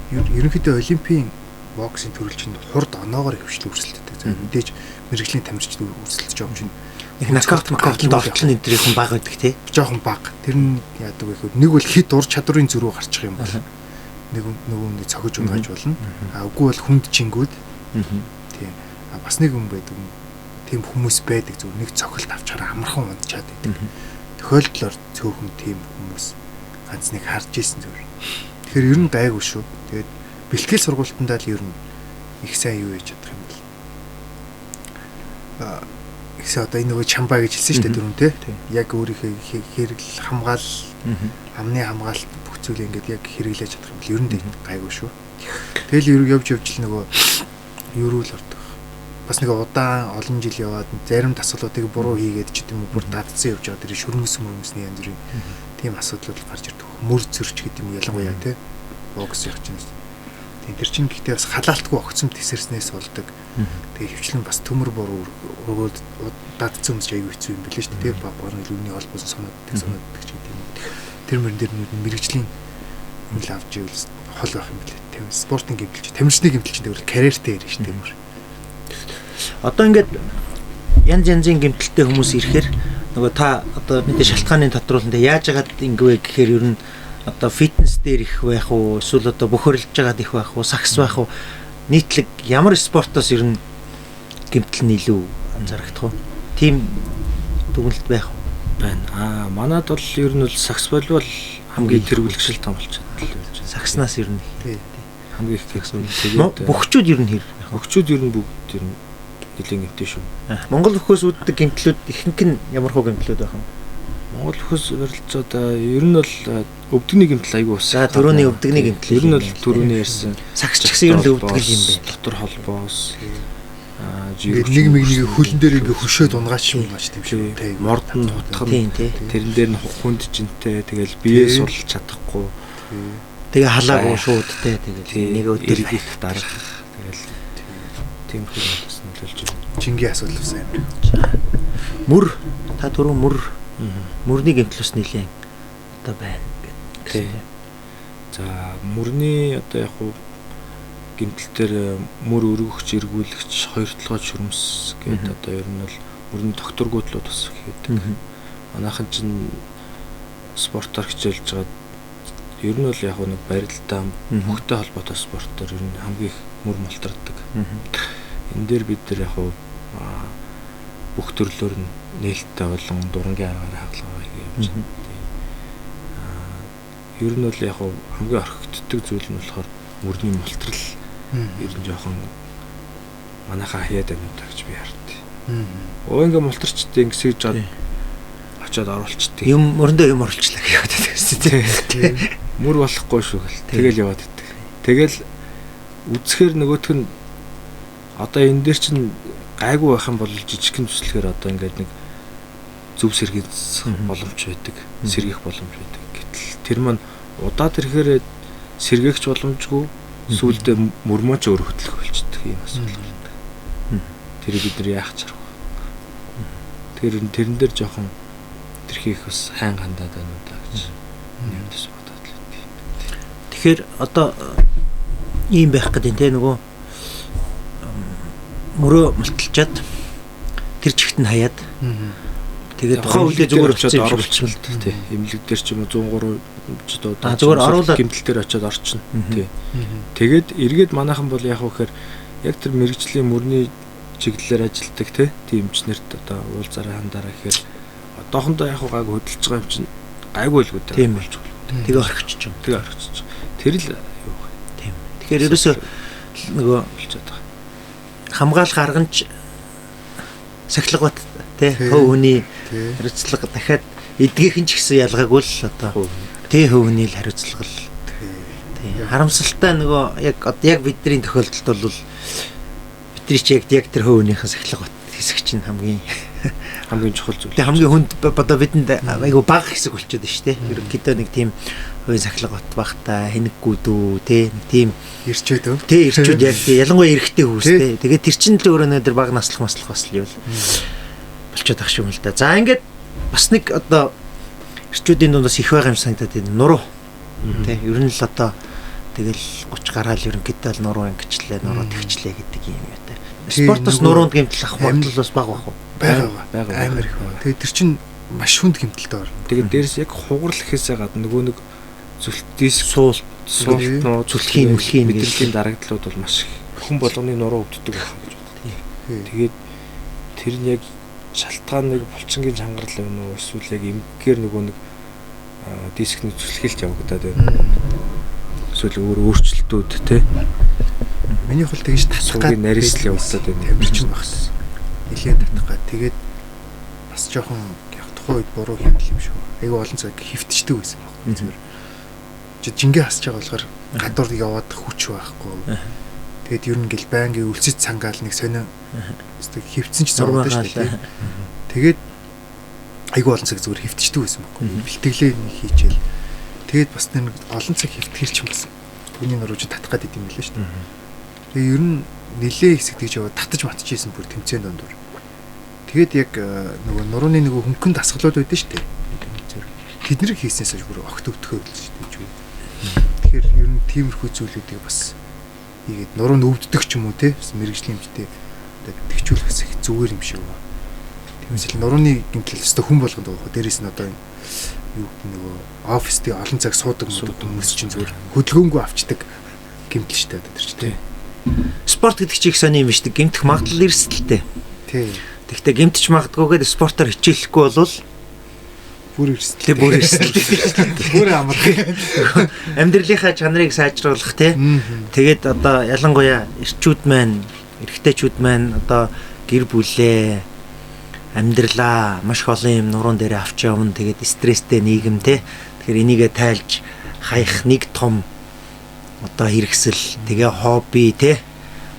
Speaker 3: Ерөнхийдөө олимпийн боксing төрөлжинд хурд оноогоор хөвчлө өрсөлддөг. Мэдээж мэргэжлийн тамирчид өрсөлдөж байгаа юм чинь.
Speaker 1: Их нокаут доотлол нэдрийнхэн баг байдаг тий.
Speaker 3: Жохон баг. Тэр нь яадаг вэ гэвэл нэг бол хит ур чадварын зөрүү гарчих юм бол нөгөө цогж унгаж болно. Үгүй бол хүнд чингүүд. Тийм. Бас нэг юм байдаг. Тийм хүмүүс байдаг зүгээр нэг цохилт авчаараа амархан унчаад байдаг. Тохиолдлоор цөөхөн тийм хүмүүс ганц нэг харж ийсэн зүгээр. Тэгэхээр ер нь гайгүй шүү. Тэгээд бэлтгэл сургуультандаа л ер нь их сайн юу яж чадах юм бэл. Ихсээ одоо энэ нөгөө чамбаа гэж хэлсэн шүү дээ түрүүн тий. Яг өөрийнхөө хэрэгэл хамгаал амны хамгаалалт бүх зүйлээ ингээд яг хэрэглэж чадах юм бэл ер нь гайгүй шүү. Тэгэл явж л нөгөө ерөөл ордог. Бас нэг удаан олон жил яваад зарим тасгалуудыг буруу хийгээд ч гэдэм үү бүр дадсан явж байгаа тэр шүрмэс мөрмөсний янз бүрийн тийм асуудлууд гарч ирдэг. Мөр зөрч гэдэг юм ялангуяа тий. Бокс явах чинь. Тэр чинь гэхдээ бас халаалтгүй огцом тесэрснээс болдог. Тэгээ хөвчлэн бас төмөр буруу өгөөд дадсан юмс аягүй хэцүү юм билээ шүү дээ. Багны лүвний холбоос санагддаг ч гэдэг юм. Тэр мөрөн дээр мэрэгжлийн хөл авч ивэл хол байх юм билээ. Тийм спортын гэмтэлч, тамирчны гэмтэлч дээр карьертэй ирнэ шүү дээ.
Speaker 1: Одоо ингээд янз янзын гэмтэлтэй хүмүүс ирэхээр нөгөө та одоо мэдээ шалтгааны тодруулалтанд яаж яагаад ингэвэ гэхээр ер нь одоо фитнес дээр их байх уу эсвэл одоо бөхөрлж байгаад их байх уу сакс байх уу нийтлэг ямар спортоос ер нь гэмтэл нь илүү анзаарагдах уу тийм дүгнэлт байх уу
Speaker 2: байна. Манад бол ер нь бол сакс волейбол хамгийн тэргүүлэгшил том болчиход л байж байна.
Speaker 1: Сакснаас ер нь
Speaker 2: хамгийн их гэсэн. Тэгээд
Speaker 1: бөхчүүд ер нь
Speaker 2: бөхчүүд ер нь бүгд ер нь нэлийн гэмтэй шүү.
Speaker 1: Монгол хөхөөс үүддэг гэмтлүүд ихэнх нь ямар хөө гэмтлүүд байх юм?
Speaker 2: Монгол хөхөөс барилцаад ер нь бол өвдөгний гэмтэл айгүй бас.
Speaker 1: За төрөний өвдөгний гэмтэл.
Speaker 2: Ер нь бол төрөний ярьсан.
Speaker 1: Сакс ч гэсэн ер нь өвдгөл юм бэ.
Speaker 2: Дотор холбоос.
Speaker 3: Нэг хөлн дээр ингээ хөшөөд унгаач юм ааш тийм шүү.
Speaker 2: Морд нь хутгах нь. Тэрэн дээр нь хүнд жинтэй тэгэл бие сулж чадахгүй.
Speaker 1: Тэгээ халаагүй шууд те тэгэл нэг өдөр
Speaker 2: их дарах. Тэгэл тийм хүмүүс нөлөөлж байна.
Speaker 3: Жингийн асуудал ус юм.
Speaker 1: Мөр та түрүү мөрний гэмтлээс нэлээд одоо байна гэдэг.
Speaker 2: За мөрний одоо яг хуу гэмтэлтэр мөр өргөгч эргүүлэгч хоёр толгой шүрмс гэдэг одоо ер нь бол мөрний докторгуудлууд бас хийдэг. Манайхан чинь спортоор хичээлж байгаа ер нь бол яг нэг барилдаа мөхтэй холбоотой спортоор ер нь хамгийн их мөр мултардаг. Энэ дээр бид нар яг бүх төрлөөр нь нээлттэй болон дурангийн аргаар хагалгаа хийж байна. Ер нь бол яг хамгийн орхигддог зүйл нь болохоор мөрний мултрал ер нь жоохон манайхаа хаяад байна гэж би харддаг. Ингээ мултарчтай ингэсэж жаад очиод оруулцдаг.
Speaker 1: Юм мөрөндөө юм оруулчлаа гэхэд тийм.
Speaker 2: Мөр болохгүй шүү гэл. Тэгэл яваад иддэг. Тэгэл үзэхээр нөгөөх нь одоо энэ дээр чинь гайгүй байх юм бол жижигхэн төслөөр одоо ингээд нэг зөв сэргийх боломж байдаг, сэргийх боломж байдаг. Гэтэл тэр маань удаад ирэхээр сэргээгч боломжгүй сүүлдээ мөрмөөч өөр хөтлөх болчихдог юм асуудал байна. Тэр бид нар яах чарах вэ? Тэрэн дээр жоохон тэрхийх бас хайн хандаад байна уу та гэж нэмдэж бодоод л үү.
Speaker 1: Тэгэхээр одоо ийм байх гэдэг нь те нөгөө мөрөө мулталчаад тэр чигт нь хаяад тэгээд тухайн үедээ зүгээр очиод оруулчихсан л тий. Имлэг дээр ч юм уу 103 одоо зүгээр оруулаад
Speaker 2: гэмтэл дээр очиод орчихно тий. Тэгээд эргээд манайхан бол яг вэхээр яг тэр мэрэгжлийн мөрний чиглэлээр ажилладаг тий. Тимчнэрт одоо уулзаараа хандараа гэхээр одоохондоо яг гайг хөдөлж байгаа юм чинь гайгүй л гэдэг
Speaker 1: тийм болж байна. Тэгээ орхичих юм.
Speaker 2: Тэгээ орхичих. Тэр л юу вэ?
Speaker 1: Тийм. Тэгэхээр ерөөсөө нөгөө болчиход байгаа. Хамгаалах арганч сахилгават тий хөв хүний хариуцлага дахиад эдгийнхэн ч гэсэн ялгаагүй л одоо тий хөвний л хариуцлага л тий харамсалтай нөгөө яг бидний тохиолдолд бол бид Бидний ч яг тэр хөөнийхэн сахилга бат хэсэг чинь хамгийн
Speaker 2: чухал зүйл.
Speaker 1: Тэгээ хамгийн хүнд одоо бидэнд айгу бага хэсэг болчиход байна шүү дээ. Ерөнхийдөө нэг тийм хувийн сахилга бат багтаа хэнэггүүд үү те нэг тийм
Speaker 3: ирчээд өө.
Speaker 1: Тэ ирчүүд яг ялангуяа эрэгтэй хүмүүстэй. Тэгээд тэр чинь л өөрөө нөдөр баг наслах бас л юу болчиход ах шиг юм л да. За ингээд бас нэг одоо ирчүүдийн дундаас их байгаа юм санагдаад байна. Нуруу. Тэ ер нь л одоо тэгэл 30 гараал ерөнхийдөө л нуруу ингэчлээ, нуруу тэгчлээ гэдэг юм яа та. Спортоос нуруунд гэмтэл авах магадлал бас бага бах уу?
Speaker 3: Бага. Амар их байна. Тэгээд тэр чинь маш хүнд гэмтэлтэй орно.
Speaker 2: Тэгээд дээрс яг хугарл гэхээсээ гадна нөгөө нэг зүлтдээс суулт
Speaker 1: зүлтхийн
Speaker 2: мэдрэлийн дарагдлууд бол маш их хүн болгоны нуруу өвддөг байх гэж боддог. Тэгээд тэр нь яг шалтгаан нэг булчингийн чангарал юм уу эсвэл яг эмгээр нөгөө нэг дискний зүлхэлт явагдаад байна. Эсвэл өөрчлөлтүүд те.
Speaker 3: Миний хөл тэгж татах
Speaker 2: гад нарийсл явагдаад байна.
Speaker 3: Тамир чинь багс. Нилээн татах гад тэгээд бас жоохон яг тухайн үед буруу хийх юм шүү. Айгу олон цаг хөвтчдэг байсан баг. Зүгээр жингээ хасж байгаа болохоор гадуур яваад хүч байхгүй. Тэгээд ер нь гэл байнгийн үлцэц цангаал нэг сонио хөвцөн ч зургууд шүү дээ. Тэгээд айгу олон цаг зүгээр хөвтчдэг байсан байхгүй. Бэлтгэлээ нэг хийчихэл. Тэгээд бас нэг олон цаг хөвтгэр ч юм бас хүний нурууж татах гад идэм билээ шүү дээ. Тэгээд ер нь нилээ хэсэг тэгж яваад татаж матчихсэн бүр тэмцээн дондор. Тэгээд яг нөгөө нурууны нөгөө хөнгөн дасгалууд байдаг шүү дээ. Тэднийг хийснээс бүр огт өвдөхөө байлж шүү дээ. Тэгэхээр ер нь тиймэрхүү зүйлүүдийг бас ийгээд нуруу нь өвддөг ч юм уу те бас мэрэгжлийн хэмжээтэй тэгчүүлэх их зүгээр юм шиг байна. Тиймээс л нурууны гэмтэл өстө хүн болгонд байгаа. Дээрээс нь одоо юу нөгөө оффистын олон цаг суудаг хүмүүс чинь зүгээр хөдөлгөөнгөө авчдаг гэмтэл шүү дээ тэр чинь те.
Speaker 1: Спорт гэдэг чинь их сони юм шүү дээ. Гэмтэх магадлал эрсдэлтэй.
Speaker 3: Тий.
Speaker 1: Тэгэхдээ гэмтэж магадгүйгээд спортоор хичээлэхгүй болвол
Speaker 3: бүр эрсдэлтэй. Бүр амарх.
Speaker 1: Амьдралынхаа чанарыг сайжруулах тий. Тэгээд одоо ялангуяа эрчүүд маань, эрэгтэйчүүд маань одоо гэр бүлээ амьдралаа маш олон юм нуруунд дээр авч явна. Тэгээд стресстэй нийгэм тий. Тэгэхээр энийгээ тайлж хаях нэг том одоо хэрэгсэл, тэгээ хобби тий.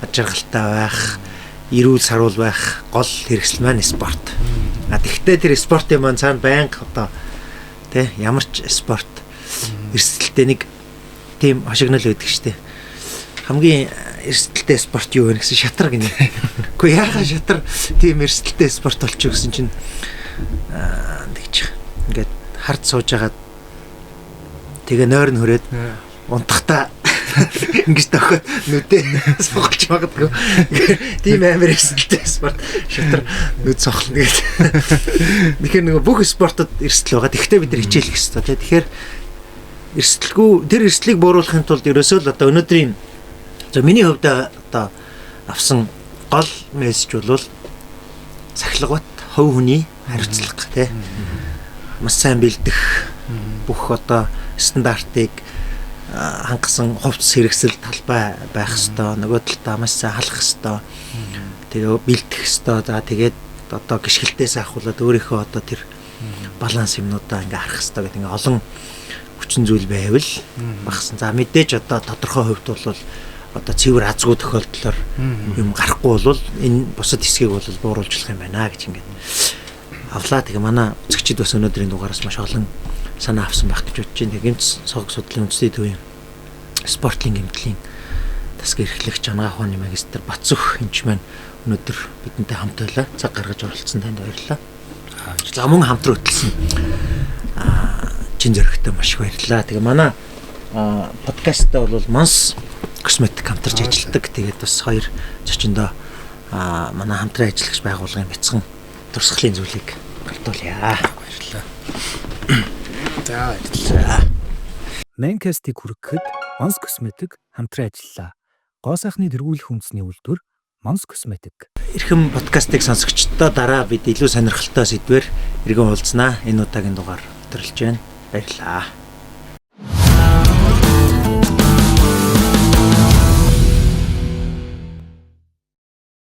Speaker 1: Ажиргалтай байх, эрүүл саруул байх гол хэрэгсэл маань спорт. Тэгэхдээ тэр спортын маань цаана байнга одоо тий ямар ч спорт эрсдэлтэй нэг тийм хашигнал байдаг штеп. Хамгийн эрсдэлтэй спорт юу вэ гэсэн шатар гинэ. Гэхдээ яагаад шатар тийм эрсдэлтэй спорт болчих гэсэн чинь тэгж ингээд хард сууж агаад тэгээ нойр нь хүрээд унтахтаа ингэж тохиод нүдээ сохолж магадгүй. Тийм амар эрсдэлтэй спорт шатар нүд сохлно гэдэг. Тэгэхээр нөгөө бүх спортод эрсдэл байгаа. Тэгэхдээ бид нар хичээлэх ёстой тий. Тэгэхээр эрсдэлгүй тэр эрсдлийг бууруулахын тулд ерөөсөө л одоо өнөөдрийн миний хувьд одоо авсан гол мессеж бол сахилга бат хувь хүний хариуцлага тий. Маш сайн бэлдэх бүх одоо стандартыг хангасан хувцас хэрэгсэл талбай байх ёстой. Нөгөө талдаа маш сайн халах ёстой. Тэгээ бэлдэх ёстой. За тэгээд одоо гიშгэлтээс ахуулаад өөрийнхөө одоо тэр баланс юмнуудаа ингээ харах ёстой гэдэг ингээ олон хүчин зүйл байвал багсан. За мэдээж одоо тодорхой хувьд бол одоо цэвэр азгүй тохиолдлоор юм гарахгүй бол энэ бусад хэсгийг бол бууруулжлах юм байна гэж ингээ авлаа. Тэгээ манай үзэгчид бас өнөөдрийн дугаараас маш олон санаа авсан байх гэж бодож байна. Гэмт сог судлалын үндэсний төвийн спортлын гэмтлийн тасгийн эрхлэгч Ангаа ухааны магистр Бацөх хэмч маань өнөөдөр бидэнтэй хамт байлаа. Цаг гаргаж оролцсон танд баярлалаа. За мөн хамтран хөтлсөн чин зөрөгтэй маш их баярлалаа. Тэгээ манай подкастта бол Mons Cosmetic хамтарч ажилладаг. Тэгээд бас хоёр зочиндоо манай хамтран ажиллагч байгууллагын бяцхан турсгалын зүйлийг голдуулъя. Баярлалаа.
Speaker 3: За баярлалаа.
Speaker 4: Mancast-ийг хүргэхэд Mons Cosmetic хамтран ажиллалаа. Гоо сайхны тэргүүлэх үндэсний үйлдвэр Mons Cosmetic.
Speaker 1: Эрхэм подкастыг сонсогчдоо дараа бид илүү сонирхолтой сэдвээр иргэн уулзнаа. Энэ удаагийн дугаар өдөрлж байна. Баярлалаа.